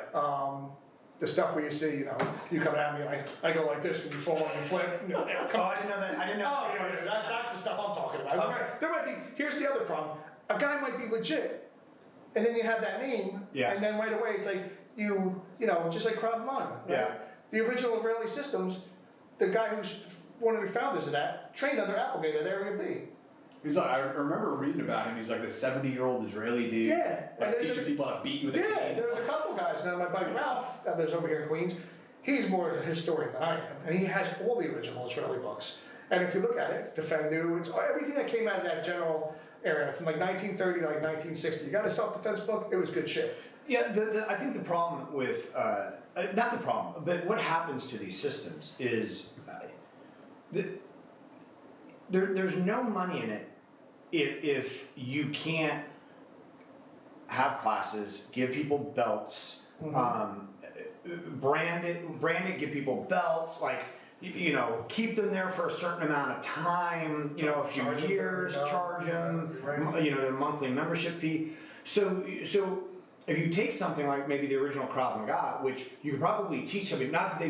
The stuff where you see, you know, you come at me, I go like this and you fall and you flip. Oh, I didn't know that. I didn't know. Oh, yeah, that's the stuff I'm talking about. Okay. There might be, here's the other problem. A guy might be legit, and then you have that name, Yeah. and then right away it's like, you know, just like Krav Maga. Right? Yeah. The original Israeli systems, the guy who's one of the founders of that, trained under Applegate at Area B. He's like, I remember reading about him. He's like this 70-year-old Israeli dude. Yeah. Like And teaching people how to beat you with a Yeah, cane. there's a couple guys. Now, my buddy Ralph, that lives over here in Queens, he's more a historian than I am, and he has all the original Israeli books. And if you look at it, it's Defendu, it's everything that came out of that general era, from like 1930 to like 1960. You got a self-defense book, it was good shit. Yeah, I think the problem with, not the problem, but what happens to these systems is there's no money in it if you can't have classes, give people belts, brand it, give people belts, like, keep them there for a certain amount of time, a few years, charge them, their monthly membership fee. So if you take something like maybe the original Krav Maga, which you could probably teach somebody, not that they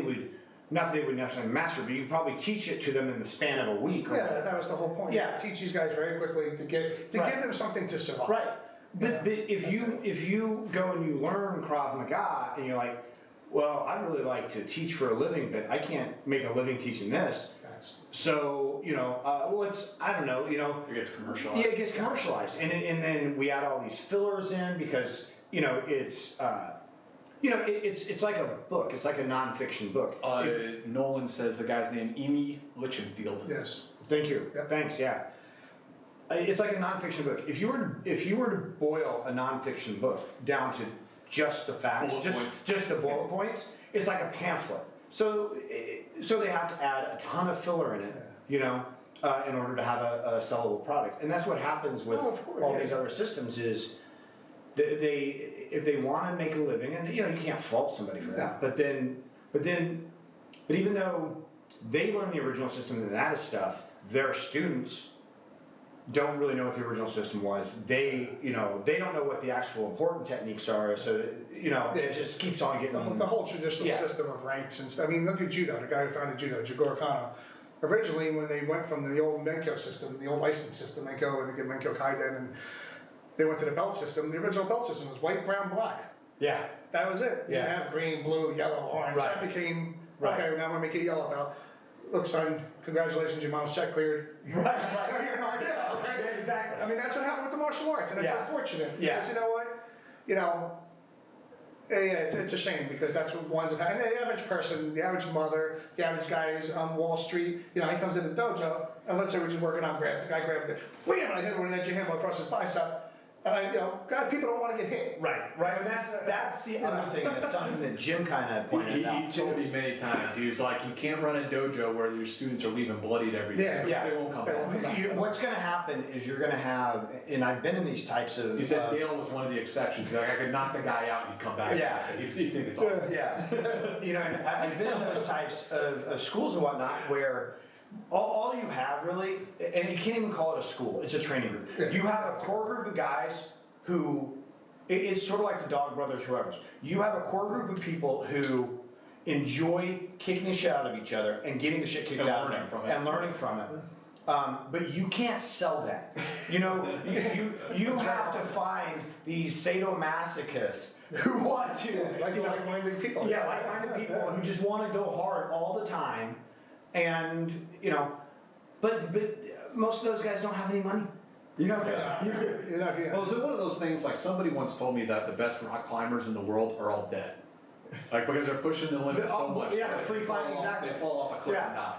would necessarily master, but you could probably teach it to them in the span of a week. Yeah, that was the whole point. Yeah. Teach these guys very quickly to give them something to survive. Right. But if you go and you learn Krav Maga and you're like, well, I'd really like to teach for a living, but I can't make a living teaching this. So, I don't know, It gets commercialized. Yeah, it gets commercialized. And then we add all these fillers in because, it's like a book. It's like a nonfiction book. Nolan says the guy's name, Amy Lichtenfield. Yes. Thank you. Yep. Thanks, yeah. It's like a nonfiction book. If you were to boil a nonfiction book down to just the facts, just the bullet points, it's like a pamphlet. So they have to add a ton of filler in it, in order to have a sellable product. And that's what happens with all these other systems is if they want to make a living, and you can't fault somebody for that. But even though they learn the original system and that is stuff, their students don't really know what the original system was. They don't know what the actual important techniques are. So it just keeps on getting the whole traditional system of ranks and stuff. I mean, look at judo. The guy who founded judo, Jigoro Kano. Originally, when they went from the old Menkyo system, the old license system, Menkyo, and they get Menkyo Kaiden, and they went to the belt system. The original belt system was white, brown, black. Yeah. That was it. You Yeah. didn't have green, blue, yellow, orange. Right. That became, Right. okay, now I'm going to make it yellow belt. Look, son, congratulations, your mom's check cleared. You're Right. you're not, yeah, okay. Yeah, exactly. I mean, that's what happened with the martial arts, and it's Yeah. unfortunate. Yeah. Because you know what? It's a shame because that's what winds up happening. And the average person, the average mother, the average guy who's on Wall Street, he comes in the dojo, and let's say we're just working on grabs. The guy grabbed it, wham! I hit him with an edge of hammer across his bicep. And God, people don't want to get hit. Right. And that's the other thing. That's something that Jim kind of pointed out. He told me many times. He was like, you can't run a dojo where your students are leaving bloodied every day. Yeah. Because they won't come back. What's going to happen is you're going to have, and I've been in these types of. He said Dale was one of the exceptions. He's like, I could knock the guy out and he'd come back. Yeah. He'd think it's awesome. Yeah. And I've been in those types of schools and whatnot where all you have really, and you can't even call it a school, it's a training group. Yeah. You have a core group of guys who, it's sort of like the Dog Brothers, whoever's. You have a core group of people who enjoy kicking the shit out of each other and getting the shit kicked And out of learning them from it. and learning from it. But you can't sell that. You have to find these sadomasochists who want to, Like-minded people. yeah, like-minded people who just want to go hard all the time, and but most of those guys don't have any money. You're not here. Well, is it one of those things, like somebody once told me that the best rock climbers in the world are all dead? Like, because they're pushing the limits so much. Yeah, that free they climbing, fall off- exactly. They fall off a cliff and die.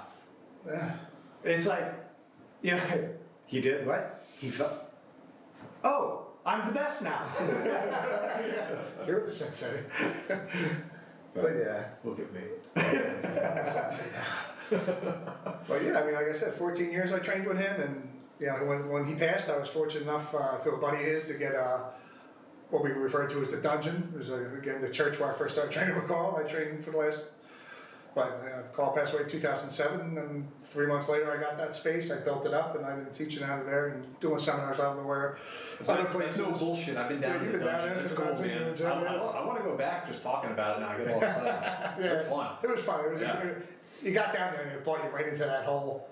Yeah. It's like, he did what? He felt. Oh, I'm the best now. You're the sensei. But yeah. Look at me. But yeah, I mean, like I said, 14 years I trained with him, and when he passed, I was fortunate enough through a buddy of his to get what we refer to as the dungeon. It was again the church where I first started training with Carl. I trained for the last. But Carl passed away in 2007, and 3 months later I got that space. I built it up, and I've been teaching out of there and doing seminars out of there. Where That's no bullshit. I've been down Yeah, in you've the been down dungeon. there It's for the cool, dungeon, man. you've been down there. I want to go back just talking about it now. I get all excited. It's fun. It was fun. It was. Yeah. You got down there and it brought you right into that whole,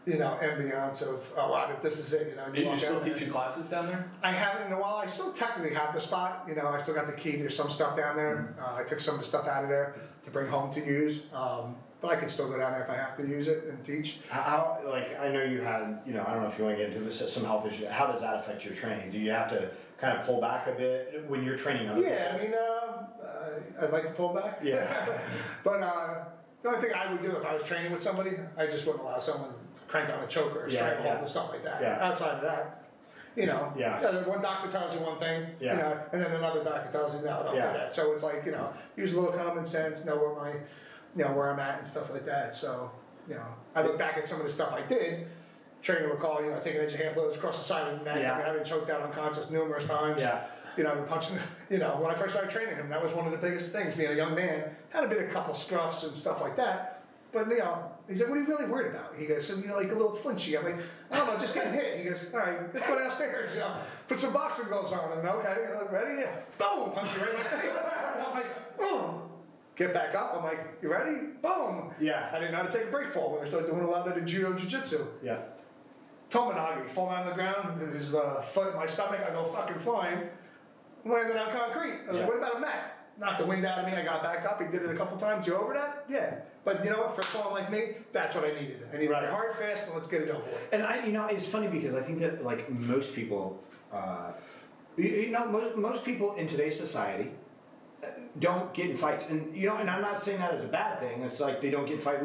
ambiance of wow, this is it. You're walk still down there. teaching classes down there? I haven't in a while. I still technically have the spot. I still got the key. There's some stuff down there. I took some of the stuff out of there to bring home to use. But I can still go down there if I have to use it and teach. How, I know you had, I don't know if you want to get into this, some health issues. How does that affect your training? Do you have to kind of pull back a bit when you're training other people? Yeah, I mean, I'd like to pull back. Yeah. But the only thing I would do if I was training with somebody, I just wouldn't allow someone to crank on a choker or Yeah, stranglehold yeah. or something like that. Yeah. Outside of that, you know. Yeah. One doctor tells you one thing, Yeah. you know, and then another doctor tells you, no, don't Yeah. do that. So it's like, you know, use a little common sense, know where my, you know, where I'm at and stuff like that. So, you know, I look back at some of the stuff I did, trainer would call, you know, taking edge of hand blows across the side of the neck, Yeah. I mean, I've been choked out unconscious numerous times. Yeah. You know, I've been punching, you know, when I first started training him, that was one of the biggest things, being a young man, had been a couple scruffs and stuff like that. But, you know, he said, what are you really worried about? He goes, so you're like a little flinchy. I'm like, I don't know, just getting hit. He goes, all right, let's go downstairs, you know, put some boxing gloves on. And okay, ready? Yeah. Boom, punch you right in the face. And I'm like, boom. Get back up. I'm like, you ready? Boom. Yeah. I didn't know how to take a break fall when I started doing a lot of the judo and jiu-jitsu. Yeah. Tomonagi, fall down on the ground, his foot in my stomach, I go fucking flying, landed on concrete. I was Yeah. like, what about a mat? Knocked the wind out of me, I got back up, he did it a couple times, you over that? Yeah. But you know what, for someone like me, that's what I needed. I needed Right. it hard, fast, and let's get it over with. And you know, it's funny because I think that like most people, you know, most people in today's society don't get in fights, and you know, and I'm not saying that as a bad thing. It's like they don't get in fight.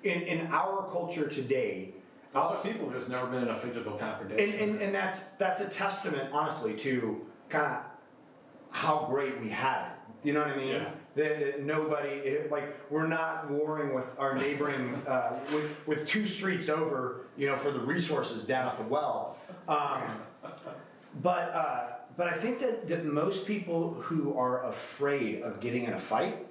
In our culture today, A lot of people have just never been in a physical confrontation. and that's a testament, honestly, to kind of how great we have it. You know what I mean? Yeah. That nobody, like, we're not warring with our neighboring, with 2 streets over, you know, for the resources down at the well. But I think that most people who are afraid of getting in a fight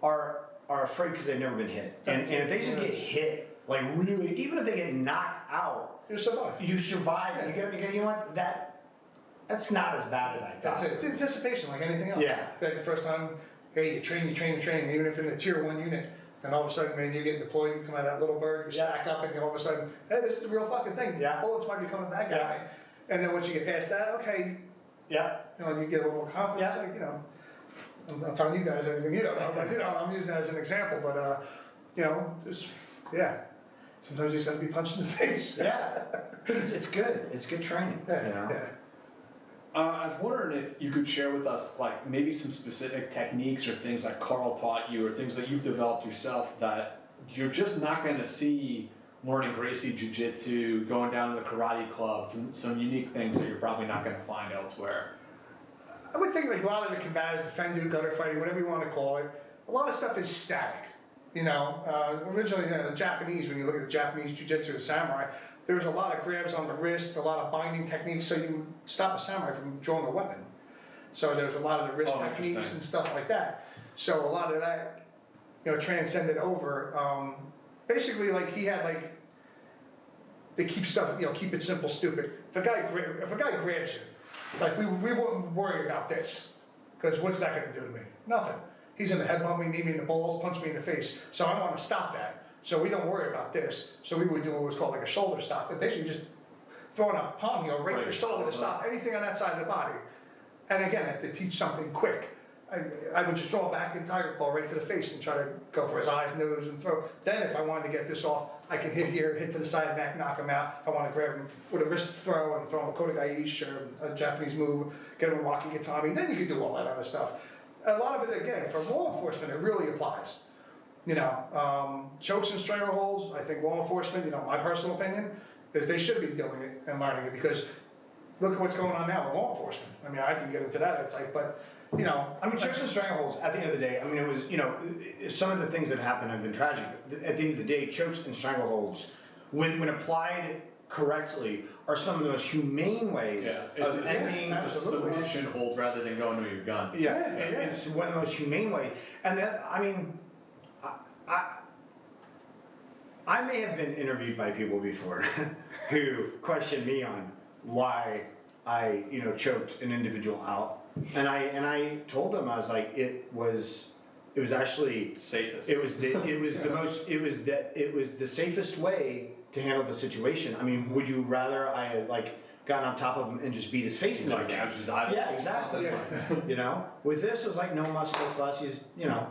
are afraid because they've never been hit. And if they just get hit, like really, even if they get knocked out, You survive. you survive. And you know what? That's not as bad as I thought. That's it. It's anticipation like anything else. Yeah. Like the first time, hey, you train, even if in a tier 1 unit, and all of a sudden, man, you're getting deployed, you come out of that little bird, you stack up, and all of a sudden, hey, this is the real fucking thing. Yeah. Bullets might be coming back Yeah. at me. And then once you get past that, okay, Yeah. you know, you get a little more confidence, Yeah. like, you know. I'm not telling you guys anything you don't know, but you know, I'm using that as an example, but you know, just, yeah. Sometimes you just have to be punched in the face. Yeah. It's good. It's good training. Yeah, You know. yeah. I was wondering if you could share with us, like, maybe some specific techniques or things that Carl taught you or things that you've developed yourself that you're just not going to see learning Gracie Jiu-Jitsu, going down to the karate club, some unique things that you're probably not going to find elsewhere. I would think like a lot of the combatives, defender, gutter fighting, whatever you want to call it, a lot of stuff is static. You know, originally, you know, the Japanese, when you look at the Japanese jiu-jitsu, the samurai, there was a lot of grabs on the wrist, a lot of binding techniques, so you stop a samurai from drawing a weapon. So there was a lot of the wrist techniques interesting. and stuff like that. So a lot of that, you know, transcended over. Basically, like he had like, they keep stuff, you know, keep it simple, stupid. If a guy grabs you, like we wouldn't worry about this, because what's that going to do to me? Nothing. He's in the head, bump me, knee me in the balls, punch me in the face. So I want to stop that. So we don't worry about this. So we would do what was called like a shoulder stop, and basically just throwing a palm heel right to the shoulder to stop anything on that side of the body. And again, to teach something quick, I would just draw back in tiger claw right to the face and try to go for his eyes, nose, and throat. Then if I wanted to get this off, I can hit here, hit to the side of the neck, knock him out. If I want to grab him with a wrist throw and throw him a kodagaishi or a Japanese move, get him a wakigatami, then you can do all that other stuff. A lot of it, again, for law enforcement, it really applies. You know, chokes and strangleholds, I think law enforcement, you know, my personal opinion, is they should be doing it and learning it, because look at what's going on now with law enforcement. I mean, I can get into that, it's like, but, you know. I mean, chokes and strangleholds, at the end of the day, I mean, it was, you know, some of the things that happened have been tragic. But at the end of the day, chokes and strangleholds, when applied correctly, are some of the most humane ways of ending. It's a submission hold rather than going to your gun. Yeah, it's one of the most humane way. And that, I mean, I may have been interviewed by people before who questioned me on why I, you know, choked an individual out, and I told them, I was like, it was actually Safest. It was the safest way to handle the situation. I mean, would you rather I had like gotten on top of him and just beat his face in Like the gouge his eyeballs. Yeah, exactly. Yeah. You know, with this it was like no muscle fuss. He's, you know,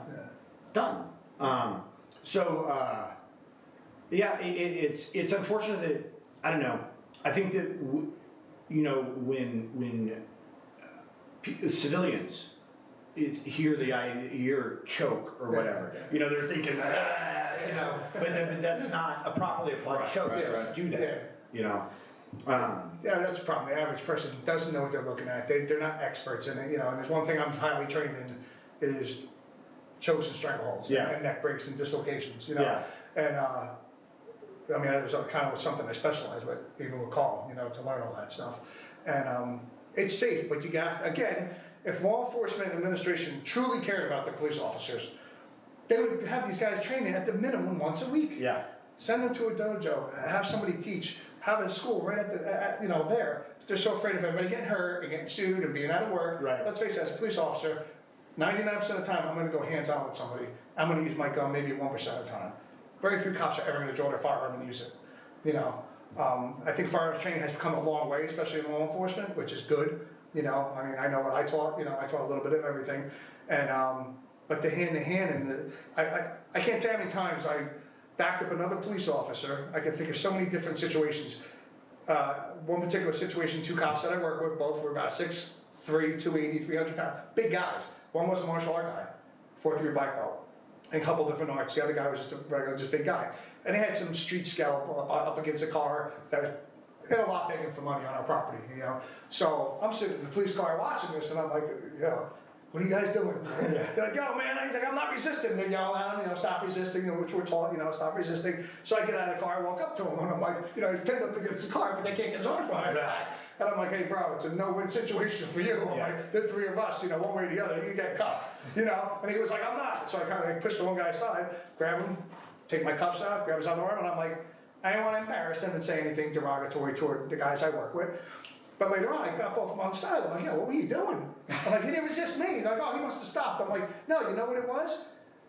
done. Yeah, it's unfortunate that, I don't know. I think that you know, when civilians hear choke or whatever, you know, they're thinking, you know, but that's not a properly applied choke. right, It doesn't right. do that, you know. Yeah, that's the problem. The average person doesn't know what they're looking at. They're not experts in it, and there's one thing I'm highly trained in is chokes and strangleholds and neck breaks and dislocations, Yeah. And I mean, it was kind of something I specialized with, even with Carl, to learn all that stuff. And it's safe, but you got, again, if law enforcement administration truly cared about their police officers, they would have these guys training at the minimum once a week. Yeah. Send them to a dojo, have somebody teach, have a school right at the, there. But they're so afraid of everybody getting hurt and getting sued and being out of work. Right. Let's face it, as a police officer, 99% of the time I'm gonna go hands-on with somebody. I'm gonna use my gun maybe 1% of the time. Very few cops are ever gonna draw their firearm and use it, I think firearms training has come a long way, especially in law enforcement, which is good. I mean, I know what I taught, I taught a little bit of everything. And, but the hand-to-hand and I can't tell you how many times I backed up another police officer. I can think of so many different situations. One particular situation, 2 cops that I work with, both were about 6'3", 280, 300 pounds, big guys. One was a martial art guy, 4-3 black belt, and a couple different arts. The other guy was just a regular, just big guy. And he had some street scale up against a car that was a lot begging for money on our property, So I'm sitting in the police car watching this, and I'm like, what are you guys doing? They're like, yo, man, he's like, I'm not resisting. They're yelling at him, stop resisting, which we're taught, stop resisting. So I get out of the car, I walk up to him, and I'm like, he's pinned up against the car, but they can't get his arms behind his back. And I'm like, hey, bro, it's a no-win situation for you. I'm like, the 3 of us, one way or the other, you get cuffed, And he was like, I'm not. So I kind of pushed the one guy aside, grab him, take my cuffs out, grab his other arm, and I'm like, I didn't want to embarrass him and say anything derogatory toward the guys I work with. But later on, I got both of them on the side. I'm like, what were you doing? I'm like, he didn't resist me. He's like, oh, he must have stopped. I'm like, no, you know what it was?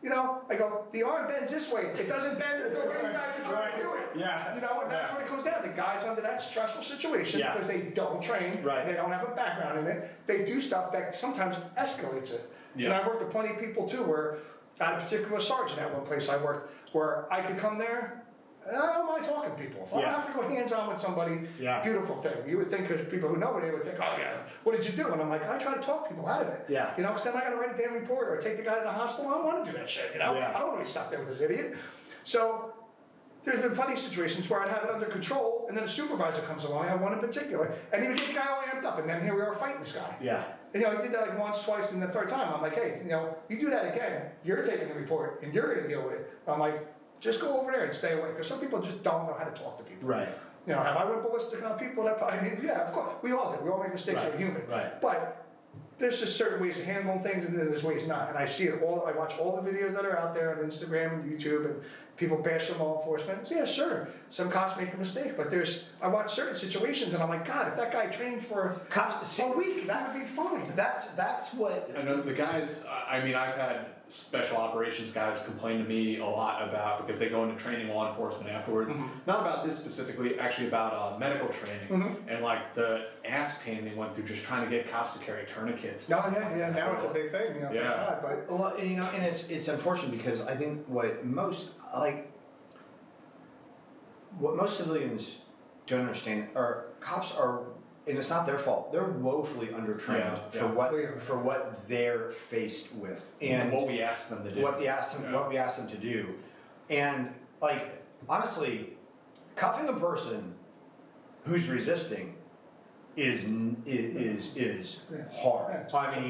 I go, the arm bends this way. It doesn't bend the way you guys are trying to do it. Yeah. And that's what it comes down to. The guys under that stressful situation, because they don't train, and they don't have a background in it, they do stuff that sometimes escalates it. Yeah. And I've worked with plenty of people too, where I had a particular sergeant at one place I worked, where I could come there, and I don't mind talking to people. If I don't have to go hands-on with somebody, beautiful thing. You would think, because people who know me, they would think, oh yeah, what did you do? And I'm like, I try to talk people out of it. Yeah. Because then I got to write a damn report or take the guy to the hospital. I don't want to do that shit, I don't want to be stuck there with this idiot. So there's been plenty of situations where I'd have it under control, and then a supervisor comes along, I have one in particular, and he would get the guy all amped up, and then here we are fighting this guy. Yeah. And, he did that like once, twice, and the third time, I'm like, hey, you do that again, you're taking the report, and you're going to deal with it. I'm like, just go over there and stay away, because some people just don't know how to talk to people. Right. Have I went ballistic on people? That probably, yeah, of course, we all do. We all make mistakes, we're human. Right. But there's just certain ways of handling things, and then there's ways not. And I see it all. I watch all the videos that are out there on Instagram and YouTube, and people bash on law enforcement. Yeah, sure, some cops make a mistake, but I watch certain situations, and I'm like, God, if that guy trained for a week, that would be fine. That's what. I know the guys. I mean, I've had special operations guys complain to me a lot about, because they go into training law enforcement afterwards. Not about this specifically, actually about medical training and like the ass pain they went through just trying to get cops to carry tournikets. Oh yeah. Now it's a big thing. Thank God, but well, and it's unfortunate, because I think what most civilians don't understand are cops are, and it's not their fault. They're woefully undertrained for what they're faced with, and what we ask them to do. What we ask them to do, and like honestly, cuffing a person who's resisting is hard. I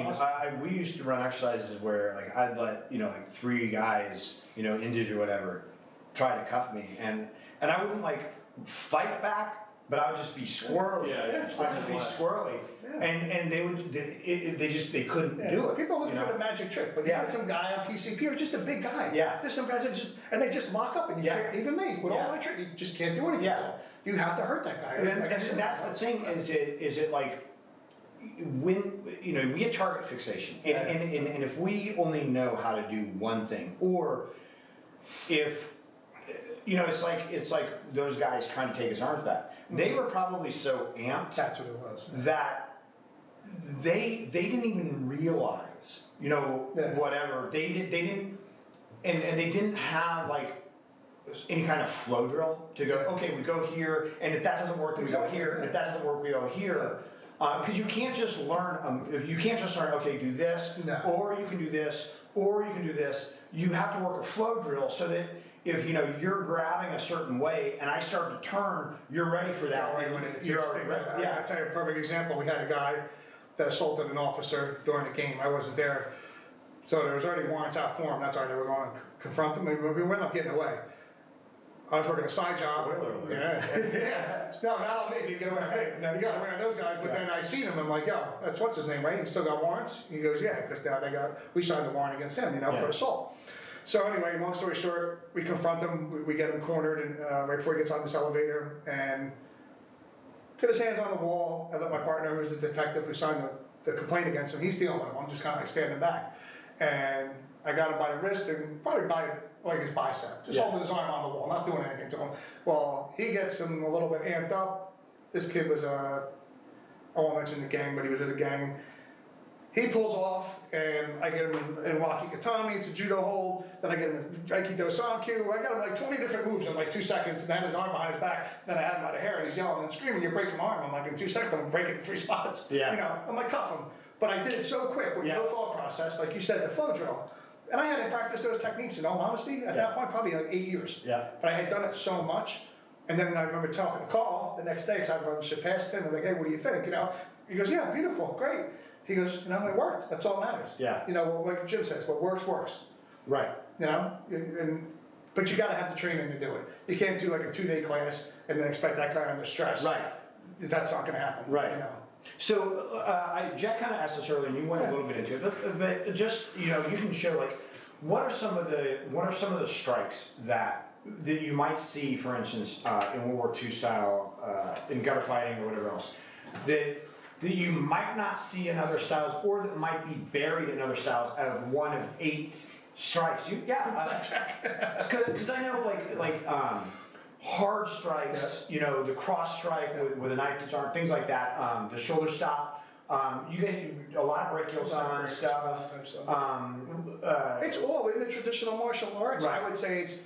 mean, we used to run exercises where like I'd let like 3 guys injured or whatever try to cuff me, and I wouldn't like fight back. But I would just be squirrely. I'd just be squirrely, and they couldn't do it. People look for the magic trick, but you get some guy on PCP or just a big guy. Yeah. There's some guys that they just lock up, and you can't, even me with all my trick, you just can't do anything. Yeah. You have to hurt that guy. And that's the thing. Is it like when we get target fixation, and if we only know how to do one thing, or if it's like those guys trying to take his arms back. They were probably so amped. That's what it was. That they didn't even realize, whatever they didn't, and they didn't have like any kind of flow drill to go. Okay, we go here, and if that doesn't work, then we go here, and if that doesn't work, we go here. Because you can't just learn. Okay, do this, or you can do this, or you can do this. You have to work a flow drill so that if you're grabbing a certain way and I start to turn, you're ready for that. Right when it's You're instinct. already- I'll tell you a perfect example. We had a guy that assaulted an officer during the game. I wasn't there. So there was already warrants out for him. That's why they were going to confront him. We went up getting away. I was working a side job. Spoiler alert. Yeah. No, not on me. You get away. Hey, you got away on those guys. But then I seen him. I'm like, yo, that's what's his name, right? He still got warrants? He goes, yeah, because we signed a warrant against him, for assault. So anyway, long story short, we confront him. We get him cornered, and right before he gets on this elevator, and put his hands on the wall. I let my partner, who's the detective who signed the complaint against him, he's dealing with him. I'm just kind of like standing back. And I got him by the wrist and probably by like his bicep, just holding his arm on the wall, not doing anything to him. Well, he gets him a little bit amped up. This kid was I won't mention the gang, but he was with a gang. He pulls off, and I get him in Waki Katami, it's a judo hold, then I get him in Aikido Sankyu. I got him like 20 different moves in like 2 seconds, and then his arm behind his back, then I had him by the hair, and he's yelling and screaming, you're breaking my arm. I'm like, in 2 seconds, I'm breaking 3 spots. Yeah. I'm like, cuff him. But I did it so quick, with no thought process, like you said, the flow drill. And I hadn't practiced those techniques, in all honesty, at that point, probably like 8 years. Yeah. But I had done it so much, and then I remember talking to Carl the next day, because I run shit past him, and like, hey, what do you think, He goes, yeah, beautiful, great. He goes, it worked, that's all that matters. Yeah. Well, like Jim says, what works, works. Right. But you gotta have the training to do it. You can't do like a 2-day class and then expect that guy under stress. Right. That's not gonna happen. Right. So Jack kind of asked us earlier, and you went a little bit into it, but just you can show like what are some of the strikes that you might see, for instance, in World War II style, in gutter fighting or whatever else, that you might not see in other styles, or that might be buried in other styles out of one of 8 strikes. Because I know like hard strikes, the cross strike with a knife disarm, things like that, the shoulder stop. You get a lot of brachial stun stuff. It's all in the traditional martial arts. Right. I would say it's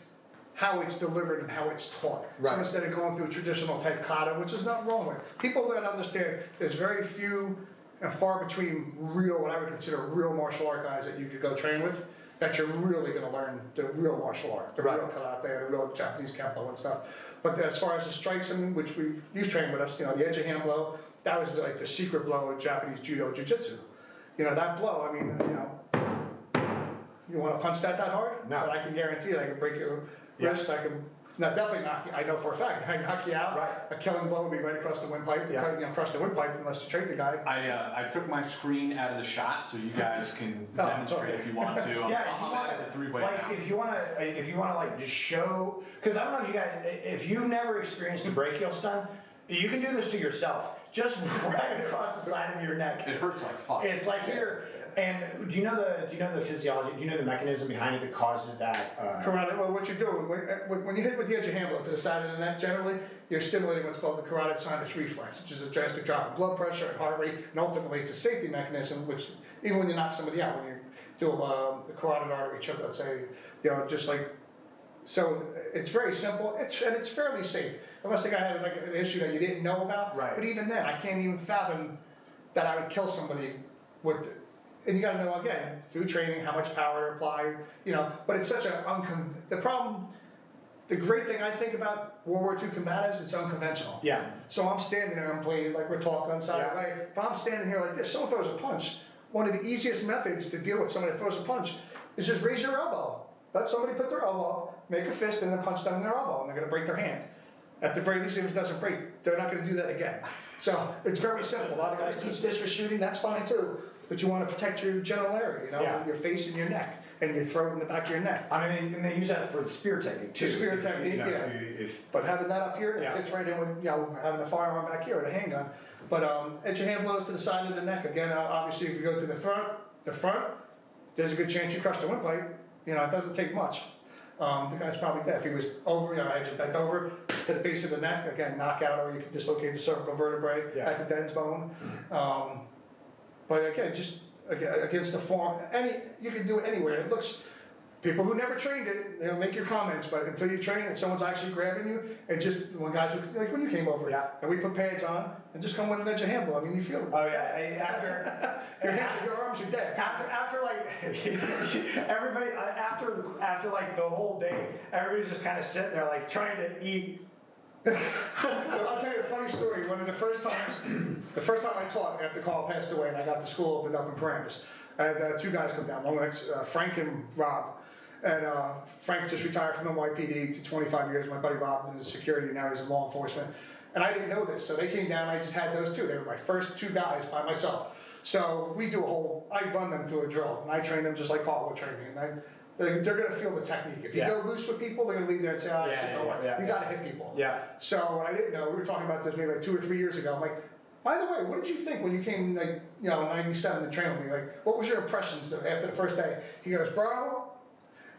how it's delivered and how it's taught. Right. So instead of going through traditional type kata, which is not wrong with it, people that understand there's very few and far between real, what I would consider real martial art guys that you could go train with, that you're really going to learn the real martial art, the real karate, the real Japanese kempo and stuff. But as far as the strikes, which you've trained with us, the edge of hand blow, that was like the secret blow of Japanese judo jiu-jitsu. That blow, you want to punch that hard? No. But I can guarantee it, I can break your wrist, I can, definitely knock you, I know for a fact, I knock you out. Right. A killing blow would be right across the windpipe, crush the windpipe unless you trade the guy. I took my screen out of the shot so you guys can demonstrate if you want to. Yeah, I'm at the 3-way like now. if you want to like just show, because I don't know if you guys, if you've never experienced a brachial stun, you can do this to yourself. Just right across the side of your neck. It hurts like fuck. It's like here. And do you know the physiology? Do you know the mechanism behind it that causes that? Carotid. Well, what you're doing when you hit with the edge of hand blow to the side of the neck, generally you're stimulating what's called the carotid sinus reflex, which is a drastic drop in blood pressure and heart rate, and ultimately it's a safety mechanism. Which even when you knock somebody out, when you do the carotid artery choke, let's say, just like, so it's very simple. It's fairly safe. Unless the guy had like an issue that you didn't know about. Right. But even then, I can't even fathom that I would kill somebody with. And you got to know again through training how much power to apply. But it's such the problem. The great thing I think about World War II combatives, it's unconventional. Yeah. So I'm standing there, I'm playing like we're talking side away. If I'm standing here like this, someone throws a punch. One of the easiest methods to deal with somebody that throws a punch is just raise your elbow. Let somebody put their elbow up, make a fist, and then punch them in their elbow, and they're going to break their hand. At the very least, if it doesn't break, they're not going to do that again. So it's very simple. A lot of guys teach this for shooting, that's fine too. But you want to protect your general area, your face and your neck, and your throat and the back of your neck. And they use that for the spear technique too. The spear technique, But having that up here, it fits right in with having a firearm back here or a handgun. But edge of hand blows to the side of the neck. Again, obviously, if you go to the front, there's a good chance you crush the windpipe. It doesn't take much. The guy's probably dead. If he was over, I just bent over to the base of the neck, again, knockout, or you could dislocate the cervical vertebrae at the dens bone. But again, just against the form, you can do it anywhere. It looks people who never trained it, you know, make your comments, but until you train and someone's actually grabbing you, and just, when guys, like when you came over, Yeah. and we put pads on, and just come with an edge of handle, I mean, you feel it. Oh yeah, after Your arms are dead. after like everybody after like the whole day, everybody's just kind of sitting there like trying to eat. Well, I'll tell you a funny story. One of the first time I taught after Carl passed away, and I got the school opened up in Paramus, I had two guys come down. One was Frank and Rob. And Frank just retired from NYPD to 25 years. My buddy Rob is in security, now he's in law enforcement. And I didn't know this, so they came down, I just had those two. They were my first two guys by myself. So we do I run them through a drill, and I train them just like Carl would train me. And they're gonna feel the technique. If you go loose with people, they're gonna leave there and say, oh, shit, don't worry. You gotta hit people. Yeah. So what I didn't know, we were talking about this maybe like 2 or 3 years ago. I'm like, by the way, what did you think when you came, like, you know, in '97 to train with me? Like, what was your impressions after the first day? He goes, bro,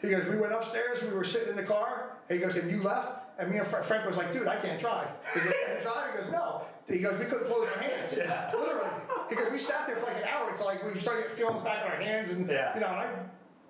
we went upstairs, we were sitting in the car, and he goes, and you left? And me and Frank was like, dude, I can't drive. He goes, can you drive? He goes, no. He goes, we couldn't close our hands. Yeah. Literally. He goes, we sat there for like an hour until like we started feeling the back of our hands, and you know, and I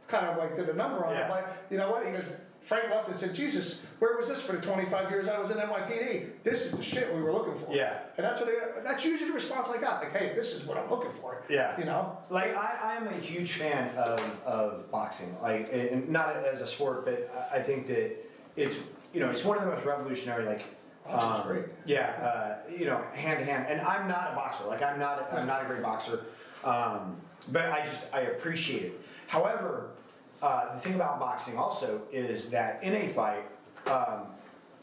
kind of like did a number on it, but you know what? He goes, Frank left and said, Jesus, where was this for the 25 years I was in NYPD? This is the shit we were looking for. Yeah. And that's usually the response I got. Like, hey, this is what I'm looking for. Yeah. You know? Like, I'm a huge fan of boxing. Like, and not as a sport, but I think that it's, you know, it's one of the most revolutionary, like, Boxing's great. Yeah, you know, hand to hand. And I'm not a boxer. Like, I'm not a great boxer. But I appreciate it. However, the thing about boxing also is that in a fight,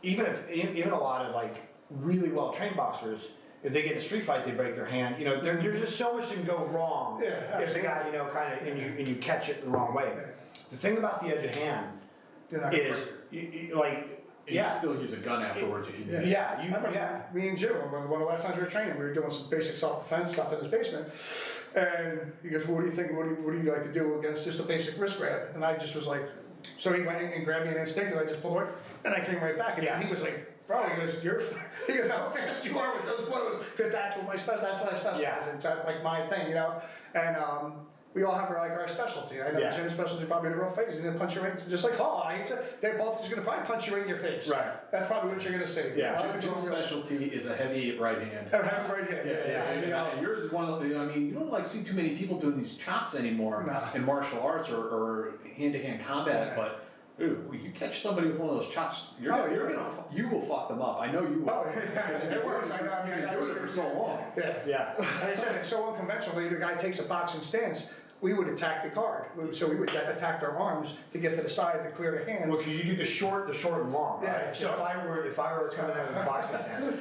even a lot of like really well trained boxers, if they get in a street fight, they break their hand. You know, there's just so much that can go wrong if the guy, you know, kind of and you catch it the wrong way. The thing about the edge of hand is You still use a gun afterwards if you need. Me and Jim, one of the last times we were training, we were doing some basic self-defense stuff in his basement. And he goes, well, what do you think, what do you like to do against just a basic wrist grab? And I just was like, so he went and grabbed me an instinct, and I just pulled away, and I came right back. And he was like, bro, he goes, how fast you are with those blows, because that's what I specialize in. So that's like my thing, you know? And we all have our specialty. I know Jim's specialty probably in the real face. He's gonna punch you right, just like they're both just gonna probably punch you right in your face. Right. That's probably what you're gonna see. Jim's specialty is a heavy right hand. A heavy right hand. And yours is one of the. I mean, you don't like see too many people doing these chops anymore in martial arts or hand-to-hand combat, but. Ooh, you catch somebody with one of those chops, you will fuck them up. I know you will. Oh, yeah, it works. I mean, you've been doing it for so long. Yeah. Like I said, it's so unconventional. Either guy takes a boxing stance, we would attack the guard. So we would attack their arms to get to the side to clear the hands. Well, because you do the short and long, right? Yeah. So if I were coming in with a boxing stance,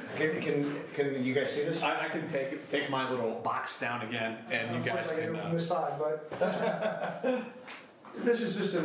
can you guys see this? I can take my little box down again, and you guys can. From this side, but this is just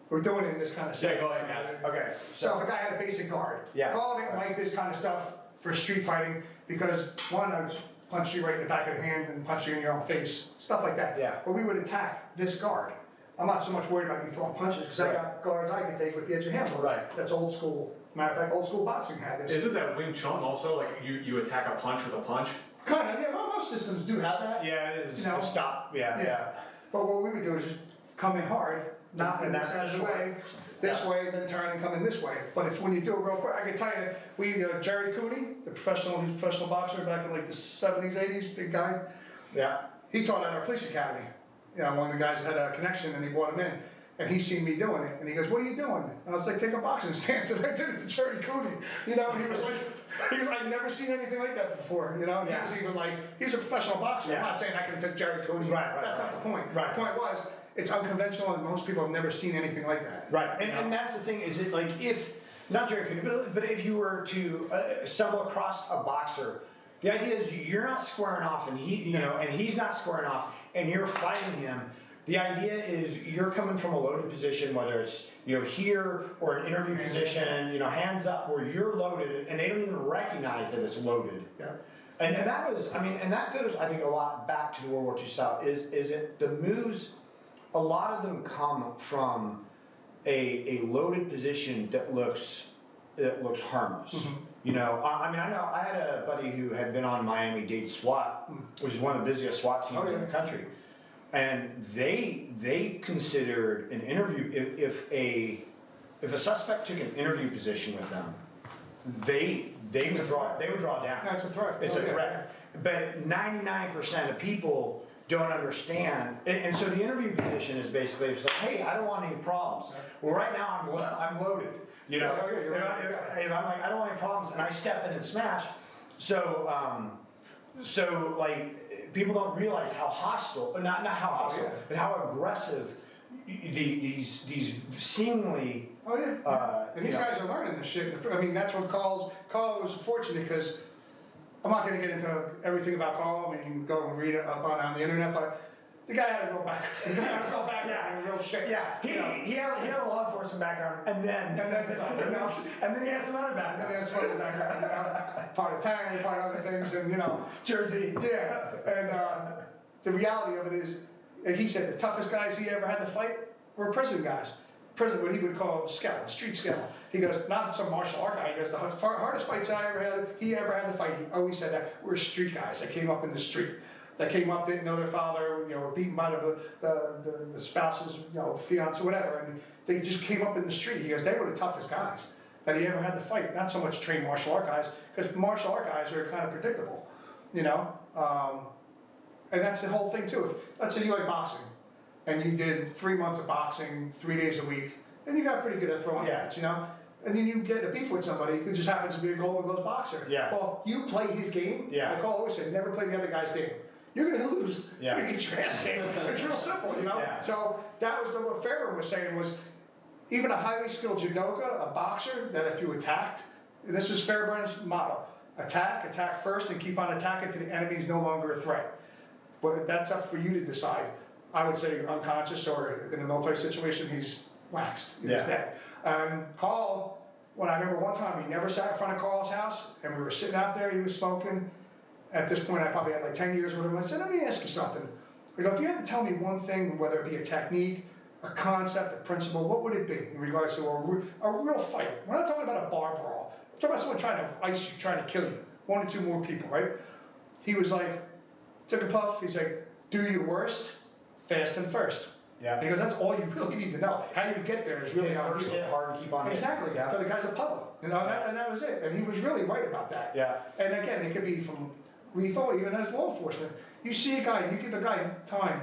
we're doing it in this kind of setting. Go ahead, guys. Okay. So if a guy had a basic guard, Carl didn't like this kind of stuff for street fighting because one, I would punch you right in the back of the hand and punch you in your own face, stuff like that. Yeah. But we would attack this guard. I'm not so much worried about you throwing punches because I got guards I could take with the edge of hand. Right. That's old school. Matter of fact, old school boxing had this. Isn't that Wing Chun also like you attack a punch with a punch? Kind of. Yeah. Well, most systems do have that. Yeah. It's stop. Yeah. But what we would do is just come in hard. Not in this way, then turn and come in this way. But it's when you do it real quick. I can tell you, Jerry Cooney, the professional boxer back in like the 70s, 80s, big guy. Yeah. He taught at our police academy. One of the guys had a connection and he brought him in. And he seen me doing it. And he goes, what are you doing? And I was like, take a boxing stance. And I did it to Jerry Cooney. And he was like, I'd never seen anything like that before. And he was even like, he's a professional boxer. I'm not saying I can take Jerry Cooney. That's not the point. Right. The point was, it's unconventional, and most people have never seen anything like that. Right, and that's the thing. Is it like if not Jerry Cooney, but if you were to stumble across a boxer, the idea is you're not squaring off, and he's not squaring off, and you're fighting him. The idea is you're coming from a loaded position, whether it's here or an interview position, hands up, where you're loaded, and they don't even recognize that it's loaded. Yeah. And that was, and that goes, I think, a lot back to the World War II style. Is it the moves? A lot of them come from a loaded position that looks harmless. Mm-hmm. I know I had a buddy who had been on Miami-Dade SWAT, which is one of the busiest SWAT teams in the country. And they considered an interview, if a suspect took an interview position with them, they would draw down. That's a threat. It's Oh, a yeah. threat. But 99% of people don't understand, and so the interview position is basically it's like, hey, I don't want any problems. Well, right now I'm loaded. You know, Yeah, you're right. if I'm like I don't want any problems, and I step in and smash. So like people don't realize how hostile, not how hostile, yeah. but how aggressive these seemingly. Oh, yeah. And these you know, guys are learning this shit. I mean, that's what Carl was fortunate because I'm not going to get into everything about Carl. I mean, you can go and read it up on the internet, but the guy had to go back. Yeah. And real shit. Yeah, he had a law enforcement background, and then something else, and then he had some other And then background. he had some other background, you know, part of Tang, part of other things, and you know, Jersey. yeah. And the reality of it is, he said the toughest guys he ever had to fight were prison guys. Prison, what he would call a street skeleton. He goes, not some martial art guy. He goes, the hardest fights he ever had to fight. He always said that were street guys that came up in the street. That came up, didn't know their father, you know, were beaten by the spouse's, you know, fiance, whatever, and they just came up in the street. He goes, they were the toughest guys that he ever had to fight. Not so much trained martial art guys, because martial art guys are kind of predictable, you know. And that's the whole thing too. If, let's say you like boxing, and you did 3 months of boxing, 3 days a week, and you got pretty good at throwing Yeah. punches, you know. And then you get a beef with somebody who just happens to be a Golden Gloves boxer. Yeah. Well, you play his game. Yeah. Like I always say, never play the other guy's game. You're going to lose. Yeah. You're going to get your ass kicked. It's real simple, you know. Yeah. So that was what Fairbairn was saying was, even a highly skilled judoka, a boxer, that if you attacked, this is Fairbairn's motto: attack first, and keep on attacking till the enemy is no longer a threat. But that's up for you to decide. I would say you're unconscious, or in a military situation, he's waxed. He's Yeah. dead. Carl, when I remember one time, we never sat in front of Carl's house, and we were sitting out there, he was smoking. At this point, I probably had like 10 years with him. I said, let me ask you something. I go, if you had to tell me one thing, whether it be a technique, a concept, a principle, what would it be in regards to a real fight? We're not talking about a bar brawl. We're talking about someone trying to ice you, trying to kill you. 1 or 2 more people, right? He was like, took a puff, he's like, do your worst, fast and first. Yeah. And he goes, that's all you really need to know. How you get there is really how you First do hit it. hard and keep on hitting. Exactly. Yeah. So the guy's a public, you know, and that was it. And he was really right about that. Yeah. And again, it could be from lethal, even as law enforcement. You see a guy, and you give a guy time,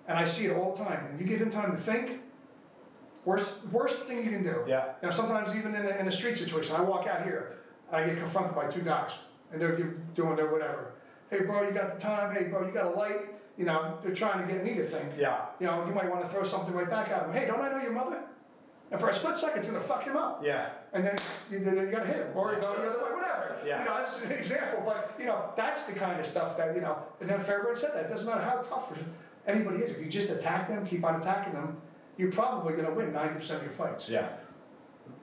and I see it all the time, and you give him time to think, worst thing you can do. Yeah. Now, sometimes even in a street situation, I walk out here, I get confronted by 2 guys, and they're doing their whatever. Hey, bro, you got the time? Hey, bro, you got a light? You know, they're trying to get me to think. Yeah. You know, you might want to throw something right back at him. Hey, don't I know your mother? And for a split second, it's going to fuck him up. Yeah. And then you got to hit him, or you go the other way, whatever. Yeah. You know, that's an example, but, you know, that's the kind of stuff that, you know, and then Fairbairn said that. It doesn't matter how tough anybody is. If you just attack them, keep on attacking them, you're probably going to win 90% of your fights. Yeah.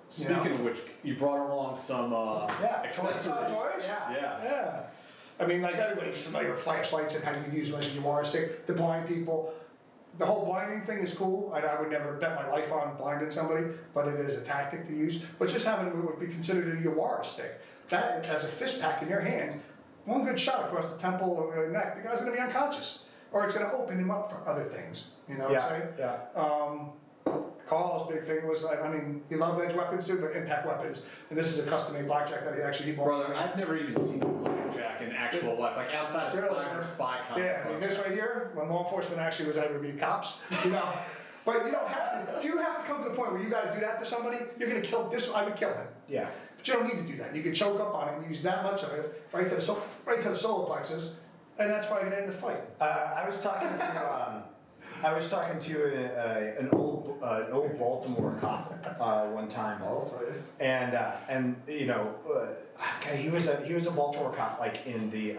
Speaking of which, you brought along some accessories. Toys? Yeah. Yeah. I mean, like, everybody's familiar with flashlights and how you can use them as you are, say, to blind people. The whole blinding thing is cool. I would never bet my life on blinding somebody, but it is a tactic to use. But just having what would be considered a Yawara stick, that as a fist pack in your hand, one good shot across the temple or the neck, the guy's going to be unconscious. Or it's going to open him up for other things. You know what I'm saying? Yeah. Carl's big thing was, I mean, he loved edge weapons too, but impact weapons. And this is a custom-made blackjack that he bought. Brother, I've never even seen a blackjack in actual life, like outside of Really? spy for spy comic. Yeah, I mean, this right here, when law enforcement actually was able to be cops, you know. But you don't have to, if you have to come to the point where you gotta do that to somebody, you're gonna kill this, I would kill him. Yeah. But you don't need to do that. You can choke up on it and use that much of it right to the solar plexus, and that's probably gonna end the fight. I was talking to an old Baltimore cop one time. I'll tell you. And you know, okay, he was a Baltimore cop, like in the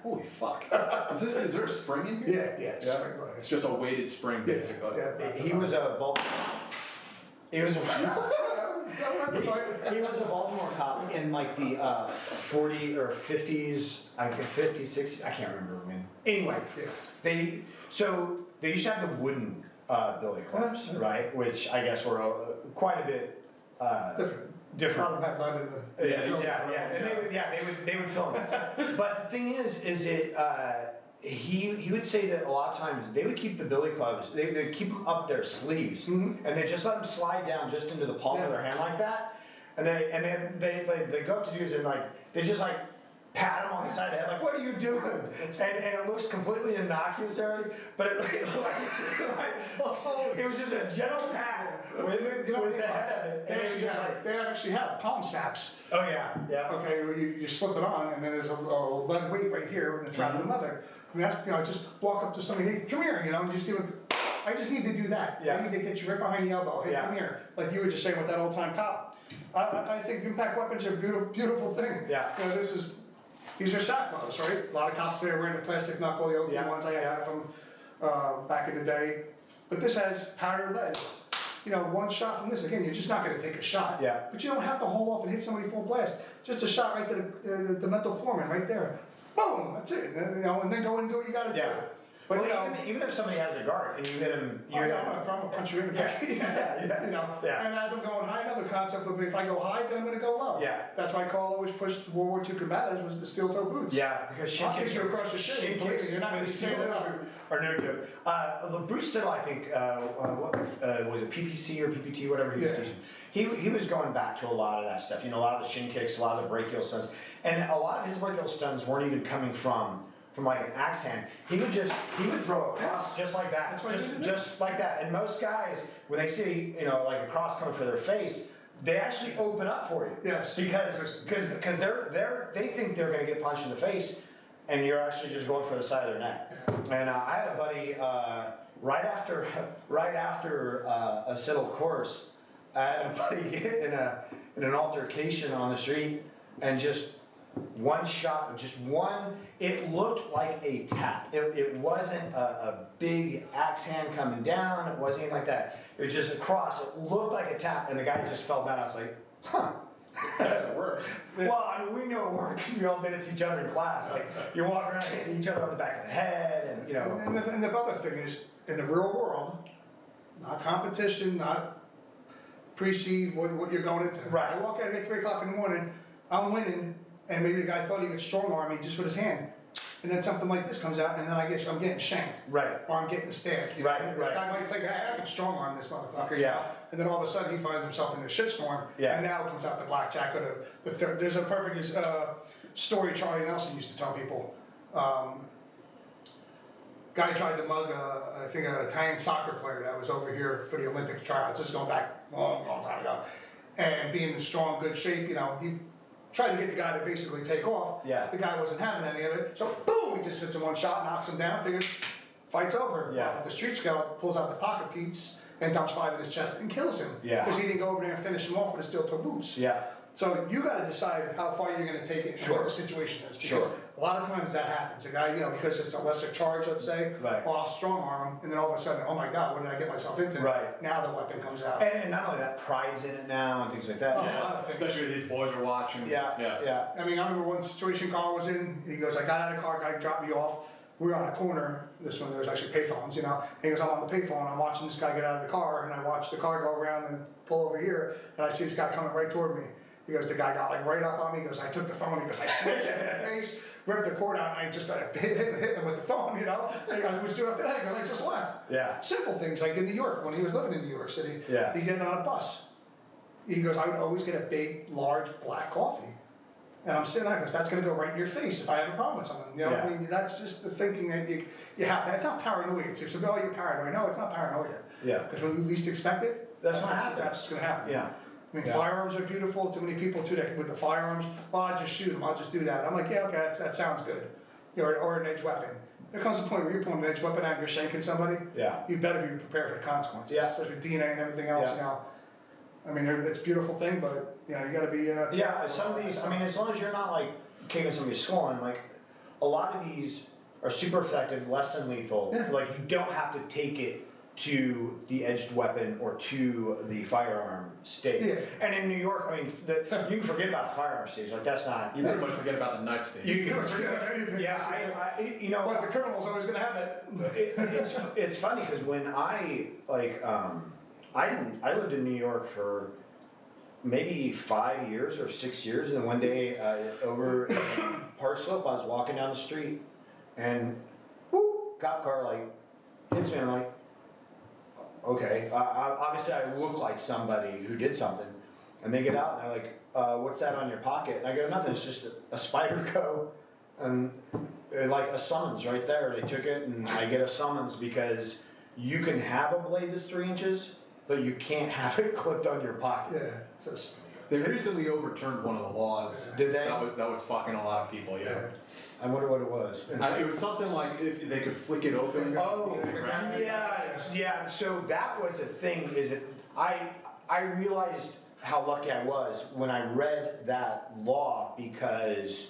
Holy fuck. Is there a spring in here? Yeah, it's Yeah. a sprinkler. It's just a weighted spring, basically. Yeah. he was a he was a he was a Baltimore cop in like the 40 or 50s, I think 50s, 60s, I can't remember when. Anyway, Yeah. they used to have the wooden billy clubs, Yeah. right? Which I guess were quite a bit different. Problem had blood in the. Yeah. And they would film it. But the thing is it he would say that a lot of times they would keep the billy clubs, they'd keep them up their sleeves, and they just let them slide down just into the palm of their hand like that, and then they go up to dudes and like they just like pat him on the side of the head, like, what are you doing? And it looks completely innocuous already, but it was just a gentle pat with the head of it. And it was just like, they actually have palm saps. oh yeah, yeah. Okay, well, you slip it on, and then there's a lead weight right here, and it's trapped in leather. I mean, that's, just walk up to somebody, hey, come here, and just give it. I just need to do that. Yeah. I need to get you right behind the elbow. Hey, come here. Like you were just saying with that old time cop. I think impact weapons are a beautiful thing. Yeah. These are sack gloves, right? A lot of cops today are wearing the plastic knuckle, the old ones I had from back in the day. But this has powdered lead. One shot from this, again, you're just not going to take a shot. Yeah. But you don't have to hold off and hit somebody full blast. Just a shot right to the mental foreman right there. Boom, that's it. And then go and do what you got to do. But even if somebody has a guard and you hit him, I'm gonna punch you in the back. And as I'm going high, another concept would be if I go high, then I'm gonna go low. Yeah. That's why Carl always pushed World War II combatives was the steel toe boots. Yeah, because shin I'll kick kicks you across the shin. Believe me, you're not gonna stand it up. are no good. Bruce Siddle, I think, what was it, PPC or PPT, whatever he was teaching. He was going back to a lot of that stuff. A lot of the shin kicks, a lot of the brachial stunts, and a lot of his brachial stunts weren't even coming from like an axe hand. He would throw a cross just like that, just like that. And most guys, when they see like a cross coming for their face, they actually open up for you. Yes. Because they think they're going to get punched in the face, and you're actually just going for the side of their neck. And I had a buddy right after a Siddle course. I had a buddy get in an altercation on the street, and just one shot, it looked like a tap. It wasn't a big axe hand coming down, it wasn't anything like that. It was just a cross, it looked like a tap, and the guy just fell down. I was like, huh. Doesn't work. Well, I mean, we know it worked because we all did it to each other in class. Like, you're walking around hitting each other on the back of the head, and And the other thing is, in the real world, not competition, not perceive what you're going into. Right. I walk out here at 3 o'clock in the morning, I'm winning, and maybe the guy thought he could strong arm me just with his hand. And then something like this comes out, and then I guess I'm getting shanked. Right. Or I'm getting stabbed. Right. The guy might think, hey, I can strong arm this motherfucker. Yeah. And then all of a sudden he finds himself in a shitstorm. Yeah. And now it comes out the blackjack or the third. There's a perfect story Charlie Nelson used to tell people. Guy tried to mug, I think, an Italian soccer player that was over here for the Olympic tryouts. This is going back a long time ago. And being in strong, good shape, he tried to get the guy to basically take off. Yeah. The guy wasn't having any of it. So, boom, he just hits him one shot, knocks him down, figures, fight's over. Yeah. The street scout pulls out the pocket piece and dumps 5 in his chest and kills him. Yeah. Because he didn't go over there and finish him off with his steel toe boots. Yeah. So you got to decide how far you're going to take it and what the situation is. Because a lot of times that happens. A guy, because it's a lesser charge, let's say, Right. well, I'll strong arm him, and then all of a sudden, oh my God, what did I get myself into? Right. Now the weapon comes out. And not only that, pride's in it now and things like that. Yeah, especially these boys are watching. Yeah. I mean, I remember one situation Carl was in, and he goes, I got out of the car, guy dropped me off. We were on a corner, this one, there was actually payphones, and he goes, I'm on the payphone, I'm watching this guy get out of the car, and I watch the car go around and pull over here, and I see this guy coming right toward me. He goes, the guy got right up on me, he goes, I took the phone, he goes, I snatched it in the face, ripped the cord out, and I just started hitting him with the phone, And he goes, what'd you do after that? He goes, I just left. Yeah. Simple things, like in New York, when he was living in New York City, Yeah. he'd get on a bus. He goes, I would always get a big, large black coffee. And I'm sitting there, because that's going to go right in your face if I have a problem with someone. I mean, that's just the thinking that you have to. It's not paranoia. It's just, oh, you're paranoid. No, it's not paranoia. Yeah. Because when you least expect it, That's what happens. That's what's going to happen. Yeah. I mean, Yeah. firearms are beautiful. Too many people too that with the firearms. Well, I'll just shoot them. I'll just do that. I'm like, yeah, okay, that sounds good. Or an edge weapon. There comes a point where you're pulling an edge weapon out and you're shanking somebody. Yeah. You better be prepared for the consequences. Yeah. Especially with DNA and everything else. Yeah. I mean, it's a beautiful thing, but you got to be. Yeah, some of these, I mean, as long as you're not like kicking somebody's skull in, like a lot of these are super effective, less than lethal. Yeah. Like you don't have to take it to the edged weapon or to the firearm stage. Yeah. And in New York, I mean, you can forget about the firearm stage. Like that's not. You pretty much forget about the knife stage. You can forget about anything. Yeah, But the criminal's always going to have it. it's funny because when I lived in New York for maybe 5 years or 6 years, and one day over in Park Slope, I was walking down the street, and cop car like hits me. I'm like, okay. Obviously, I look like somebody who did something. And they get out and they're like, what's that on your pocket? And I go, nothing. It's just a Spyderco and like a summons right there. They took it, and I get a summons because you can have a blade that's 3 inches, but you can't have it clipped on your pocket. Yeah, it's just, They recently overturned one of the laws. Did they? That was fucking a lot of people, yeah. I wonder what it was. It was something like if they could flick it open. Oh, yeah. So that was a thing. I realized how lucky I was when I read that law because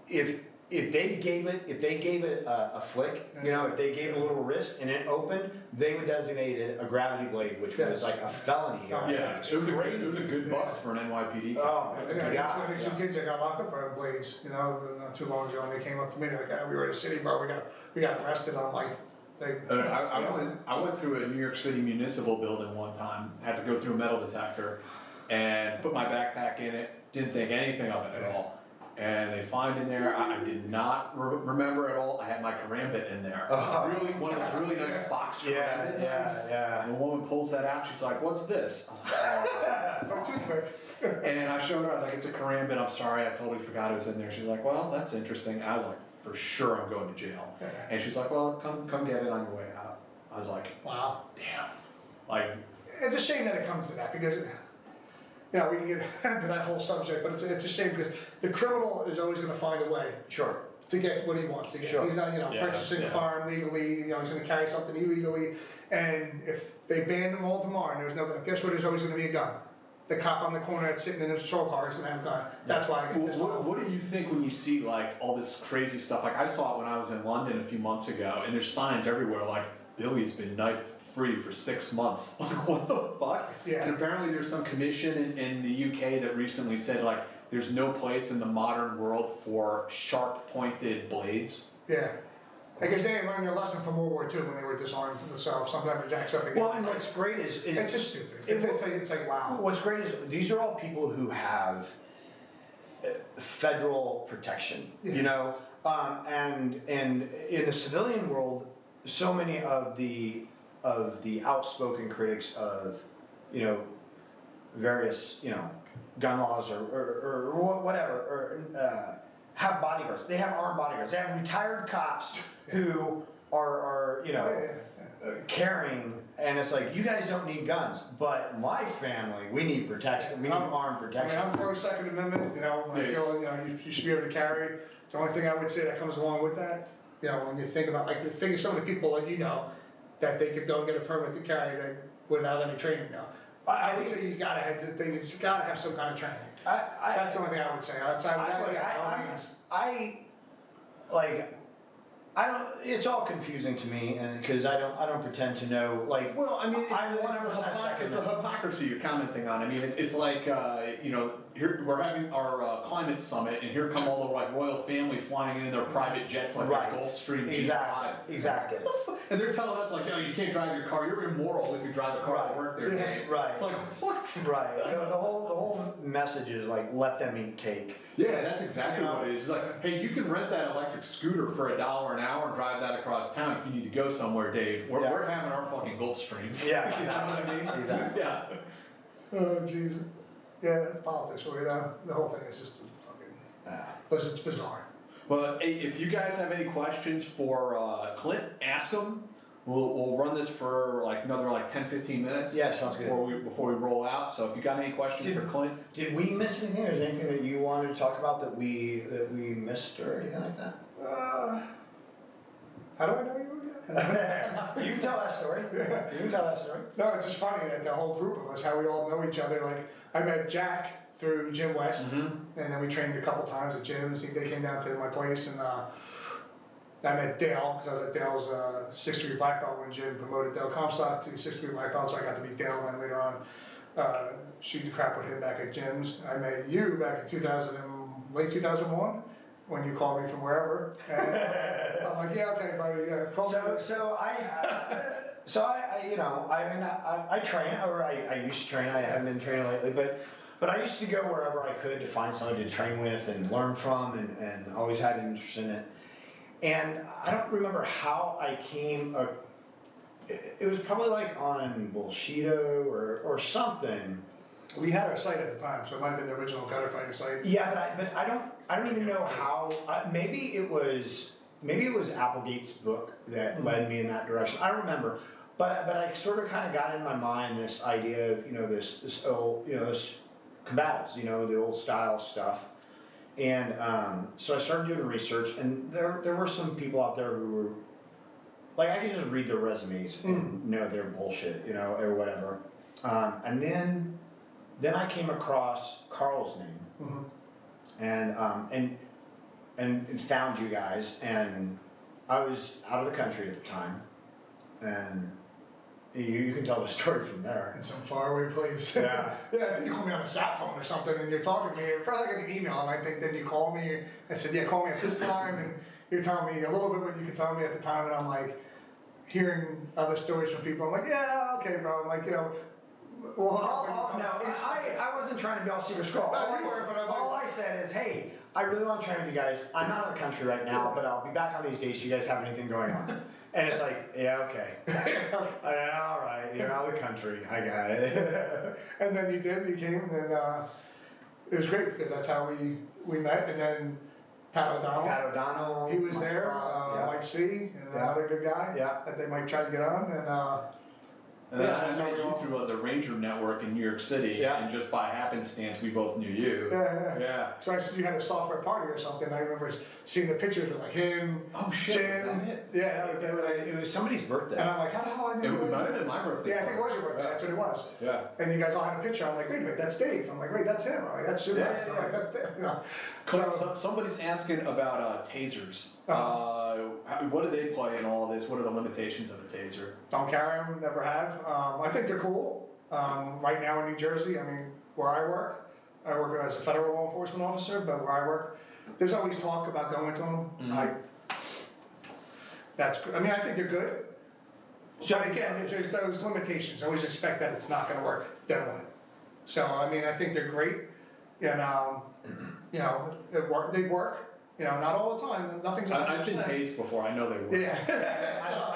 if they gave it a flick, if they gave it a little wrist and it opened, they would designate it a gravity blade, which was like a felony here. Yeah, it was a good bust for an NYPD. Oh, I got two kids that got locked up for blades, not too long ago, and they came up to me like, we were in the city, bro, we got arrested on like. I went through a New York City municipal building one time, had to go through a metal detector, and put my backpack in it, didn't think anything of it at all. And they find in there, I did not remember at all, I had my karambit in there. Really, one of those really nice fox karambits. Yeah. And the woman pulls that out, she's like, what's this? And I showed her, I was like, it's a karambit, I'm sorry, I totally forgot it was in there. She's like, well, that's interesting. I was like, for sure I'm going to jail. And she's like, well, come get it on your way out. I was like, wow. damn. Like, it's a shame that it comes to that because, we can get into that whole subject, but it's a shame because the criminal is always going to find a way. Sure. To get what he wants to get. Sure. He's not, purchasing a farm legally, he's going to carry something illegally. And if they ban them all tomorrow and there's no gun, guess what? There's always going to be a gun. The cop on the corner that's sitting in his patrol car is going to have a gun. That's why I get pissed off. What do you think when you see like all this crazy stuff? Like I saw it when I was in London a few months ago, and there's signs everywhere like Billy's been knife free for 6 months. Like what the fuck? Yeah. And apparently there's some commission in the UK that recently said like there's no place in the modern world for sharp pointed blades. Yeah. I guess they didn't learn their lesson from World War II when they were disarmed themselves. Something ever jacks up again. Well, and what's great is it's just stupid. It's like wow. What's great is these are all people who have federal protection, and in the civilian world, so many of the outspoken critics of various gun laws or whatever or have bodyguards. They have armed bodyguards. They have retired cops who are carrying, and it's like, you guys don't need guns, but my family, we need protection. We need armed protection. I'm pro Second Amendment. I feel you should be able to carry. The only thing I would say that comes along with that, when you think about think of some of the people that that they could go and get a permit to carry without any training now. I would say you gotta have some kind of training. That's the only thing I would say. I don't. It's all confusing to me, and because I don't pretend to know. Like, well, I mean, it's the hypocrisy you're commenting on. I mean, it's like here we're having our climate summit, and here come all the royal family flying in their private jets like the Gulfstream G5. Exactly. And they're telling us like, you can't drive your car. You're immoral if you drive a car to work there, Dave. Right. It's like what? Right. The whole message is like, let them eat cake. Yeah, that's exactly what it is. It's like, hey, you can rent that electric scooter for $1 an hour and drive that across town if you need to go somewhere, Dave. We're having our fucking Gulfstreams. Yeah, You know what I mean? Exactly. Yeah. Oh Jesus. Yeah, it's politics. The whole thing is just fucking. It's bizarre. Well, hey, if you guys have any questions for Clint, ask him. We'll run this for another 10-15 minutes. Yeah, sounds good. Before we roll out. So if you got any questions for Clint, did we miss anything? Or is there anything that you wanted to talk about that we missed or anything like that? How do I know you again? You can tell that story. No, it's just funny that the whole group of us, how we all know each other. Like I met Jack through Jim West, and then we trained a couple times at gyms. They came down to my place, and I met Dale because I was at Dale's 6th degree black belt when Jim promoted Dale Comstock to 6th degree black belt. So I got to meet Dale, and then later on shoot the crap with him back at gyms. I met you back in late 2001. When you called me from wherever, and I'm like, yeah, okay, buddy, yeah. I train, or I used to train. I haven't been training lately, but I used to go wherever I could to find somebody to train with and learn from, and always had an interest in it. And I don't remember how I came, it was probably like on Bullshido or something. We had our site at the time, so it might have been the original gutter fighting site. Yeah, but I don't even know how, maybe it was Applegate's book that led me in that direction. I don't remember. But I sort of kind of got in my mind this idea of, this old, this combatives, the old style stuff. And so I started doing research, and there were some people out there who were, like, I could just read their resumes and know they're bullshit, or whatever. And then I came across Carl's name, and found you guys, and I was out of the country at the time, and you can tell the story from there. In some faraway place. Yeah. Yeah, I think you called me on a sat phone or something, and you're talking to me. First I got an email, and I think then you called me. I said, yeah, call me at this time, and you're telling me a little bit what you could tell me at the time, and I'm like, hearing other stories from people, I'm like, yeah, okay, bro. I'm like, well, No, I wasn't trying to be all secret scroll. All I said is, hey, I really want to train with you guys. I'm out of the country right now, but I'll be back on these days. Do you guys have anything going on? And it's like, yeah, okay. All right, you're out of the country. I got it. And then you came, and it was great because that's how we met. And then Pat O'Donnell, he was there. Mike C, and another good guy that they might try to get on. And then I met you through the Ranger Network in New York City, and just by happenstance, we both knew you. Yeah. So I said you had a software party or something. I remember seeing the pictures with like him. Oh shit! Jim. Is that it? Yeah, It was somebody's birthday. and I'm like, how the hell I knew? It might have been my birthday. Yeah, I think it was your birthday. That's what it was. Yeah. And you guys all had a picture. I'm like, wait, that's Dave. I'm like, wait, that's him. I'm like, that's super nice. I'm like, that's Dave. Clint, somebody's asking about tasers. What do they play in all of this? What are the limitations of a taser? Don't carry them, never have. I think they're cool. Right now in New Jersey, I mean, where I work as a federal law enforcement officer, but where I work, there's always talk about going to them. That's good. I mean, I think they're good. So again, there's those limitations. I always expect that it's not going to work. Then what? So I mean, I think they're great. And they work. Not all the time. Nothing's 100%. I've been tased before. I know they work. Yeah.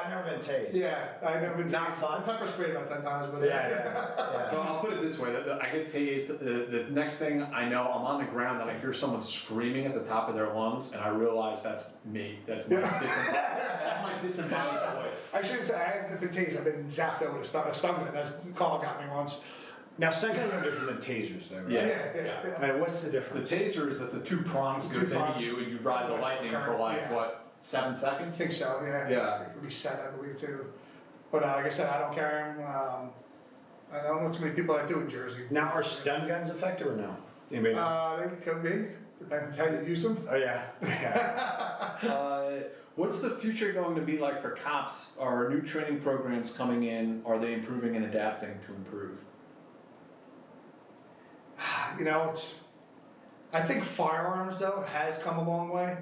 I've never been tased. Yeah, I've never been Not tased. fun. I'm pepper sprayed about 10 times, but Well, I'll put it this way: I get tased. The next thing I know, I'm on the ground and I hear someone screaming at the top of their lungs, and I realize that's me. That's my disembodied voice. I shouldn't say I haven't been tased. I've been zapped over a stun gun. As Carl got me once. Now, stun guns are different than tasers, though, right? Yeah. And what's the The difference? taser is that the two prongs goes into you and you ride the lightning for like, what, 7 seconds? I think so, yeah. Yeah. It could be set, I believe, too. But like I said, I don't carry them. I don't know too many people that do in Jersey. Now, are stun guns effective or no? Anybody know? They could be. Depends how you use them. Oh, yeah. What's the future going to be like for cops? Are new training programs coming in? Are they improving and adapting to improve? I think firearms, though, has come a long way.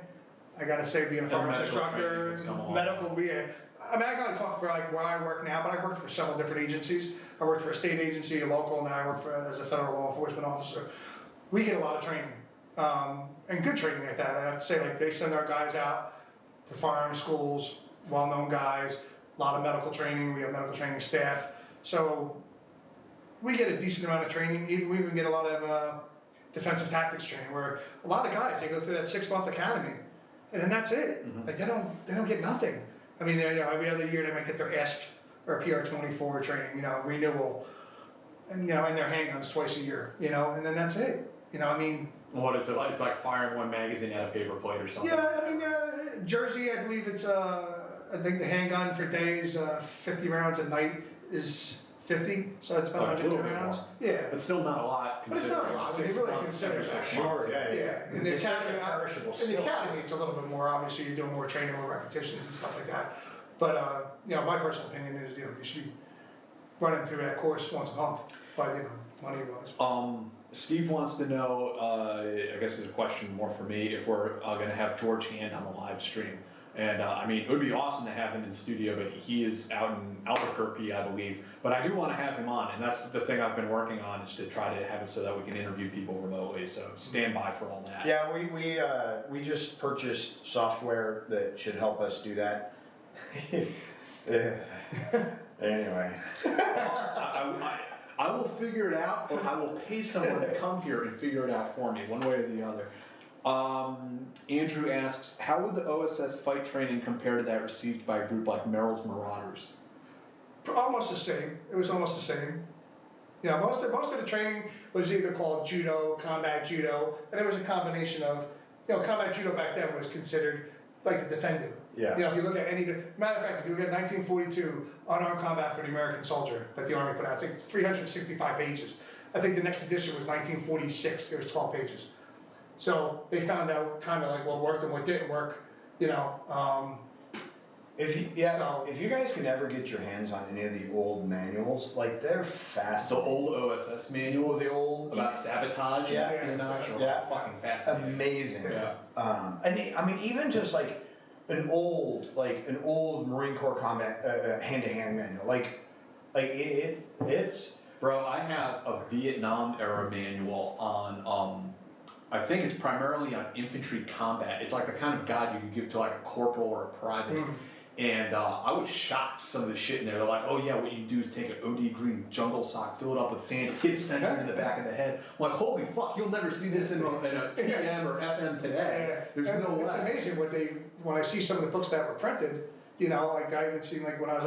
I gotta say, being a firearms instructor, medical, I mean, I gotta talk for like where I work now, but I worked for several different agencies. I worked for a state agency, a local, and now I work as a federal law enforcement officer. We get a lot of training, and good training at that. I have to say, like, they send our guys out to firearms schools, well-known guys, a lot of medical training. We have medical training staff. So we get a decent amount of training. We even get a lot of defensive tactics training, where a lot of guys, they go through that 6-month academy, and then that's it. Like they don't get nothing. I mean, every other year they might get their ASP or PR-24 training, renewal, and and their handguns twice a year, and then that's it. I mean. What is it like? It's like firing one magazine at a paper plate or something. Yeah, I mean, Jersey, I believe it's I think the handgun for days, 50 rounds a night is 50, so it's about 110 rounds. Yeah. But still not a lot. But it's not a lot. When you really consider that. Sure, Yeah. In the academy, it's a little bit more. Obviously, you're doing more training, more repetitions and stuff like that. But my personal opinion is, you should be running through that course once a month. But money-wise. Steve wants to know. I guess it's a question more for me. If we're going to have George Hand on the live stream, And I mean, it would be awesome to have him in studio, but he is out in Albuquerque, I believe. But I do want to have him on, and that's the thing I've been working on, is to try to have it so that we can interview people remotely. So stand by for all that. Yeah, we just purchased software that should help us do that. Yeah. Anyway. I will figure it out, or I will pay someone to come here and figure it out for me, one way or the other. Andrew asks, how would the OSS fight training compare to that received by a group like Merrill's Marauders? Almost the same. It was almost the same. You know, most of the training was either called judo, combat judo, and it was a combination of, you know, combat judo back then was considered like the defendu. Yeah. You know, if you look at matter of fact, if you look at 1942 unarmed combat for the American soldier that the Army put out, it's like 365 pages. I think the next edition was 1946. There was 12 pages. So they found out kind of like what worked and what didn't work. You know. If you guys can ever get your hands on any of the old manuals, like they're The fascinating. old OSS manuals, The old- about sabotage and espionage, are fucking fascinating. Amazing. Yeah. And I mean, even just like an old Marine Corps combat hand-to-hand manual, it's. Bro, I have a Vietnam era manual on, I think it's primarily on infantry combat. It's like the kind of guide you could give to like a corporal or a private. And I was shocked some of the shit in there. They're like, oh yeah, what you do is take an OD green jungle sock, fill it up with sand, hit it center in the back of the head. I'm like, holy fuck, you'll never see this in a TM or FM today. There's no way. It's amazing when I see some of the books that were printed, you know, like I even seen like when I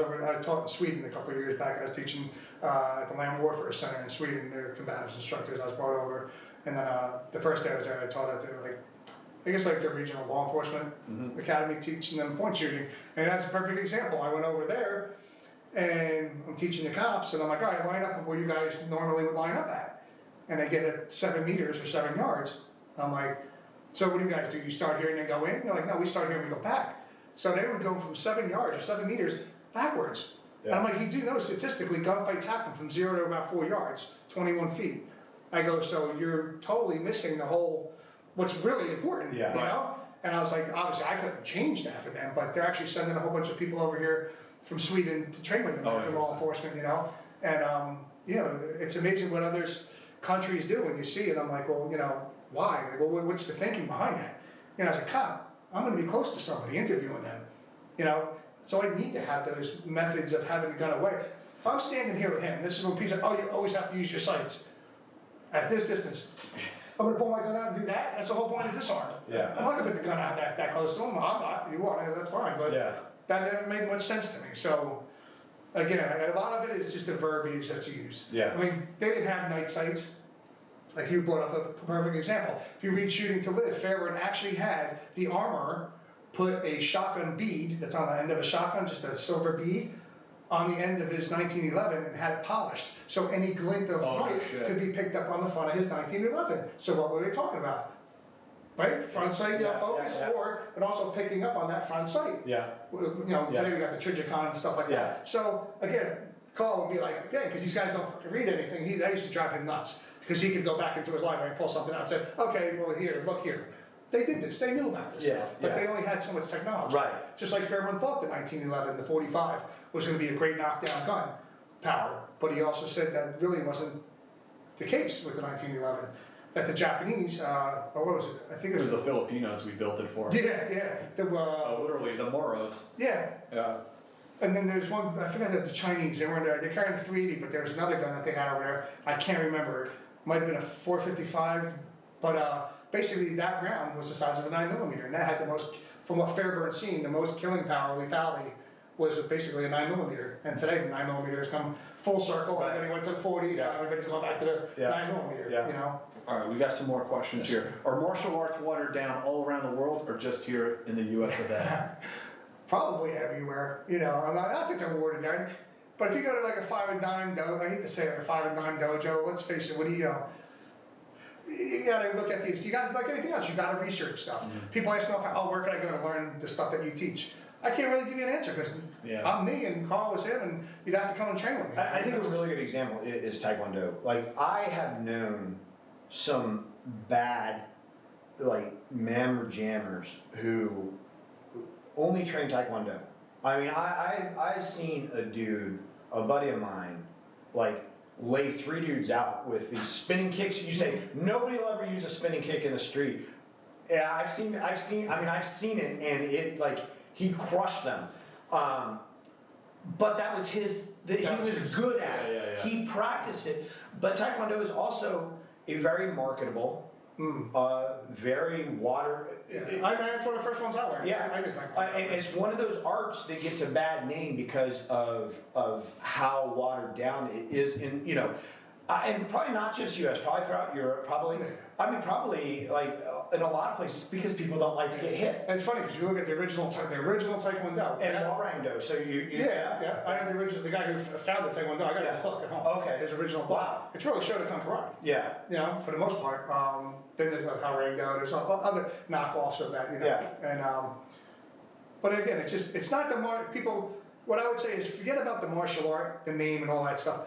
taught in Sweden a couple of years back, I was teaching at the Land Warfare Center in Sweden, they're combatives instructors I was brought over. And then the first day I was there, I taught at the regional law enforcement academy, teaching them point shooting. And that's a perfect example. I went over there and I'm teaching the cops and I'm like, all right, line up where you guys normally would line up at. And they get at 7 meters or 7 yards. I'm like, so what do you guys do? You start here and then go in? They're like, no, we start here and we go back. So they would go from 7 yards or 7 meters backwards. Yeah. And I'm like, you do know statistically gunfights happen from 0 to about 4 yards, 21 feet. I go, so you're totally missing the whole, what's really important, Yeah. you know? And I was like, obviously I couldn't change that for them, but they're actually sending a whole bunch of people over here from Sweden to train with American law enforcement, you know? And, you know, it's amazing what other countries do when you see it. I'm like, well, you know, why? Like, well, what's the thinking behind that? You know, as a cop, I'm gonna be close to somebody, interviewing them, you know? So I need to have those methods of having the gun away. If I'm standing here with him, this is when people say, oh, you always have to use your sights. At this distance, I'm gonna pull my gun out and do that? That's the whole point of disarm. Yeah. I'm not gonna put the gun out that close to him. I'm not, you want it, that's fine, but Yeah. that never made much sense to me. So, again, a lot of it is just the verbiage that you use. Yeah. I mean, they didn't have night sights. Like you brought up a perfect example. If you read Shooting to Live, Fairbairn actually had the armorer put a shotgun bead that's on the end of a shotgun, just a silver bead, on the end of his 1911 and had it polished. So any glint of light could be picked up on the front of his 1911. So what were they talking about? Right? Front sight focus, but also picking up on that front sight. Yeah. You know, today we got the Trigicon and stuff like that. So again, Carl would be like, again, because these guys don't fucking read anything, that used to drive him nuts. Because he could go back into his library and pull something out and say, okay, well here, look here. They did this, they knew about this stuff, but they only had so much technology. Right. Just like Fairbairn thought the 1911, the 45, was going to be a great knockdown gun power, but he also said that really wasn't the case with the 1911. That the Japanese, or what was it? I think It was the Filipinos we built it for. Yeah. Literally, the Moros. Yeah. Yeah. And then there's one, I forgot that the Chinese, they're carrying the 380, but there's another gun that they had over there. I can't remember. It might have been a 455, but basically that round was the size of a 9mm, and that had the most, from what Fairbairn seen, the most killing power, lethality, was basically a 9mm. And today the 9mm has come full circle. Everybody went to the 40. Now everybody's going back to the 9mm. You know. All right, we got some more questions here. Are martial arts watered down all around the world, or just here in the U.S. of A? Probably everywhere. You know, I don't think they're watered down. But if you go to like a 5 and dime dojo, I hate to say it, like a 5 and dime dojo. Let's face it. What do you know? You gotta look at these. You gotta, like anything else, you gotta research stuff. People ask me all the time, oh, where can I go to learn the stuff that you teach? I can't really give you an answer because I'm me and Carl was him, and you'd have to come and train with me. I think a really good example is Taekwondo. Like, I have known some bad, like, mammer jammers who only train Taekwondo. I mean, I've seen a buddy of mine, like, lay 3 dudes out with these spinning kicks. You say, nobody will ever use a spinning kick in the street. Yeah, I've seen it, and it, like, he crushed them. But that was he was good at it. He practiced it. But Taekwondo is also a very marketable, very water. That's one of the first ones I learned. Yeah, I did Taekwondo. and it's one of those arts that gets a bad name because of how watered down it is in, and probably not just U.S., probably throughout Europe, probably like in a lot of places because people don't like to get hit. And it's funny because you look at the original Taekwondo. And Warangdo, so Yeah. I have the guy who founded Taekwondo. I got his book at home. Okay. His original book. Wow. It's really Shotokan karate. Yeah. For the most part. Then there's like Warangdo. There's other knockoffs of that. Yeah. And but again, it's not the people. What I would say is forget about the martial art, the name, and all that stuff.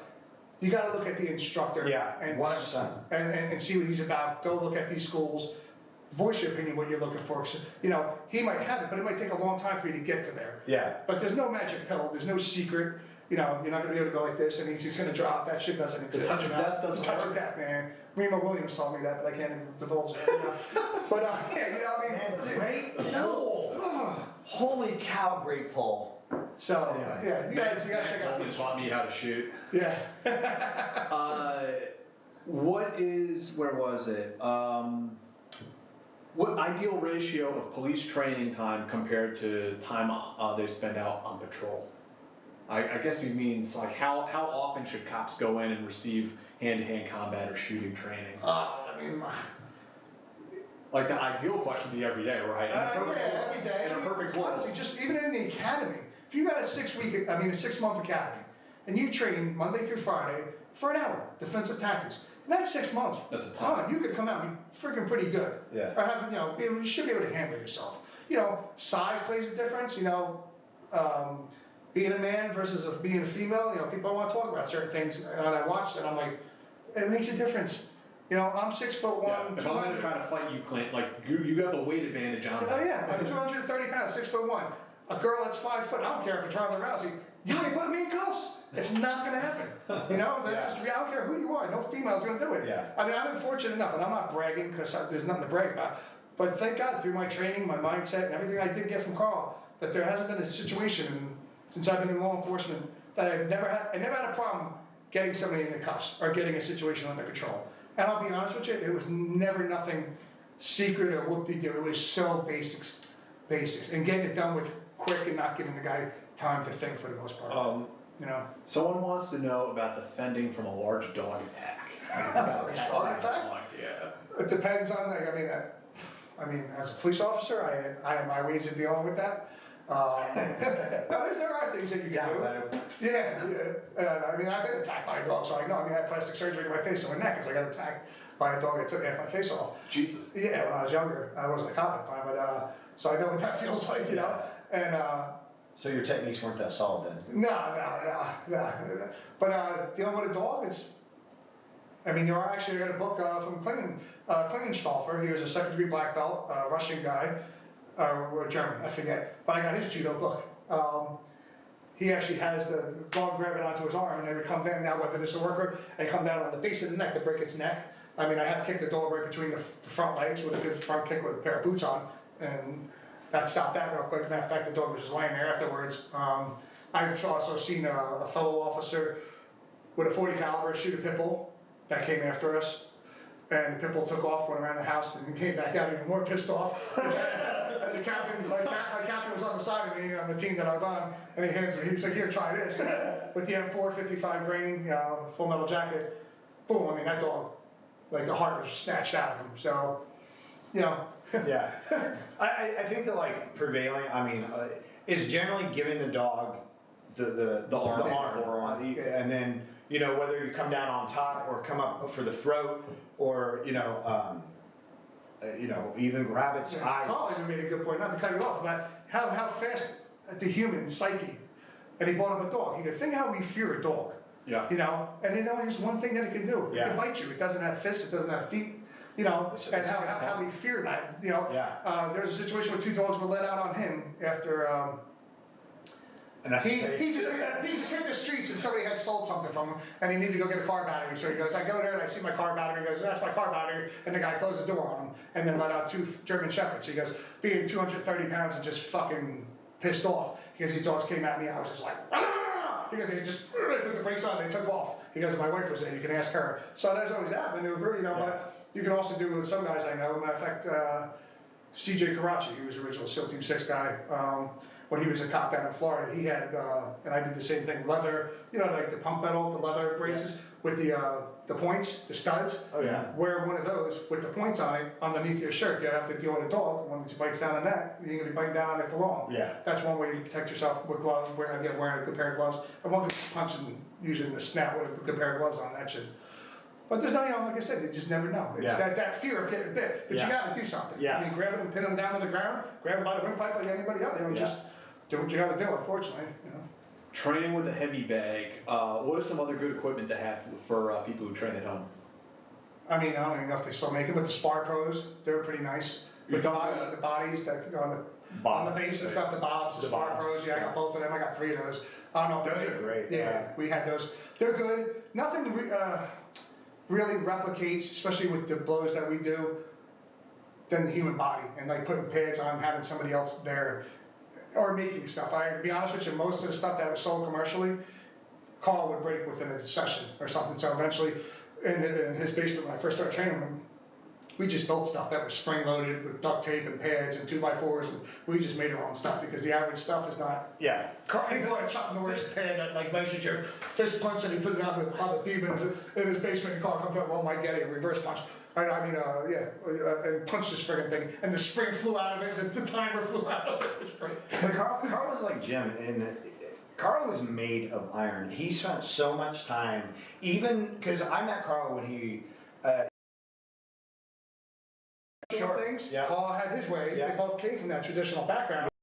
You got to look at the instructor. Yeah. And 100%. And see what he's about. Go look at these schools. Voice your opinion what you're looking for. So, he might have it, but it might take a long time for you to get to there. Yeah. But there's no magic pill. There's no secret. You're not going to be able to go like this and he's just going to drop. That shit doesn't exist. The touch of death doesn't The touch work. of death, man. Remo Williams told me that, but I can't even divulge it. But yeah, what I mean? Great pull. Holy cow, great pull. So, Anyway. yeah, you gotta check out Clint these. taught me how to shoot. Yeah. Where was it? What ideal ratio of police training time Compared to time they spend out on patrol. I guess he means like how often should cops go in and receive hand-to-hand combat or shooting training? Like the ideal question would be every day, right? Every day. In a perfect world. Honestly, just even in the academy, if you got a 6-month academy, and you train Monday through Friday for an hour, defensive tactics, and that's 6 months. That's a ton. You could come out and be freaking pretty good. Yeah. Or have, you should be able to handle yourself. Size plays a difference. Being a man versus being a female. People want to talk about certain things, and I watch and I'm like, it makes a difference. I'm 6'1". Yeah. If I'm gonna try to fight you, Clint, like you have the weight advantage on me. Oh yeah, I'm 230 pounds, 6'1". A girl that's 5 foot, I don't care if it's Charlie Rousey, you ain't putting me in cuffs. It's not gonna happen. That's just, I don't care who you are, no female's gonna do it. Yeah. I've been fortunate enough, and I'm not bragging because there's nothing to brag about, but thank God through my training, my mindset, and everything I did get from Carl, that there hasn't been a situation since I've been in law enforcement that I never had a problem getting somebody in the cuffs or getting a situation under control. And I'll be honest with you, it was never nothing secret or whoop-de-doo. It was so basics, and getting it done with quick and not giving the guy time to think for the most part. Someone wants to know about defending from a large dog attack. Large dog attack? Yeah. It depends on as a police officer, I have my ways of dealing with that. There are things that you can do. Yeah. I've been attacked by a dog, so I know. I had plastic surgery to my face and my neck because I got attacked by a dog that took half my face off. Jesus. Yeah, when I was younger. I wasn't a cop at the time, but so I know what that feels like, And So your techniques weren't that solid then? no. But dealing with a dog, I got a book from Klingenstoffer. He was a second-degree black belt, Russian guy. Or German, I forget, but I got his judo book. He actually has the dog grabbing onto his arm and they would come down, now whether this will work or, and come down on the base of the neck to break its neck. I have kicked the dog right between the front legs with a good front kick with a pair of boots on, and that stopped that real quick. Matter of fact, the dog was just laying there afterwards. I've also seen a fellow officer with a .40 caliber shoot a pit bull that came after us. And the pit bull took off, went around the house, and came back out even more pissed off. And the captain, my captain was on the side of me on the team that I was on, and he hands me, he was like, "Here, try this." With the M4 55 grain, full metal jacket, boom! That dog, like the heart was just snatched out of him. So, Yeah. I think that prevailing, is generally giving the dog the arm, and then whether you come down on top or come up for the throat or even grab its eyes. Carl even made a good point, not to cut you off, about how fast the human psyche, and he brought up a dog. He goes, think how we fear a dog. Yeah. And it only has one thing that it can do. It Yeah. can bite you. It doesn't have fists, it doesn't have feet. you know, It's and a good how point. we fear that, you know. Yeah. There's a situation where 2 dogs were let out on him after, And that's he just hit the streets and somebody had stole something from him and he needed to go get a car battery. So he goes, I go there and I see my car battery. He goes, that's my car battery. And the guy closed the door on him and then let out 2 German Shepherds. He goes, being 230 pounds and just fucking pissed off. Because these dogs came at me, I was just like, ah! Because they just put the brakes on, they took off. He goes, my wife was there, you can ask her. So that's always happened. You know, but you can also do with some guys I know. Matter of fact, CJ Karachi, he was original SEAL Team 6 guy. When he was a cop down in Florida, he had, and I did the same thing, leather, you know, like the pump metal, the leather braces with the points, the studs. Oh, yeah. Wear one of those with the points on it underneath your shirt. You have to deal with a dog. When it bites down on that, you're gonna be biting down on it for long. Yeah. That's one way you protect yourself with gloves. Wearing a good pair of gloves. And one good punching using the snap with a good pair of gloves on. That should. But there's no, you know, like I said, you just never know. It's Yeah. that fear of getting bit. But Yeah. you gotta do something. Yeah. I mean, grab them and pin them down to the ground. Grab them by the windpipe like anybody else. You know, Yeah. just do what you gotta do. Unfortunately, you know. Training with a heavy bag. What are some other good equipment to have for people who train at home? I mean, I don't even know if they still make them, but the Spar Pros, they're pretty nice. You're With the, talking the bodies that on the base and stuff, the bobs, the The Spar bobs, Pros. Yeah, I got both of them. I got 3 of those. I don't know if Those are great, Yeah, yeah. we had those. They're good. Nothing really replicates, especially with the blows that we do, than the human body and like putting pads on, having somebody else there, or making stuff. I to be honest with you, most of the stuff that was sold commercially, Carl would break within a session or something. So eventually, in his basement when I first started training him, we just built stuff that was spring loaded with duct tape and pads and 2x4s, and we just made our own stuff because the average stuff is not. Yeah. He bought a Chuck Norris pad that like measured your fist punch and he put it on the beam in his basement and Carl comes up, well, might get a reverse punch. And punched this friggin' thing, and the spring flew out of it, the timer flew out of it. It was great. But Carl was like Jim, and Carl was made of iron. He spent so much time, even because I met Carl when he. Short things. Yeah. Carl had his way. Yeah. They both came from that traditional background.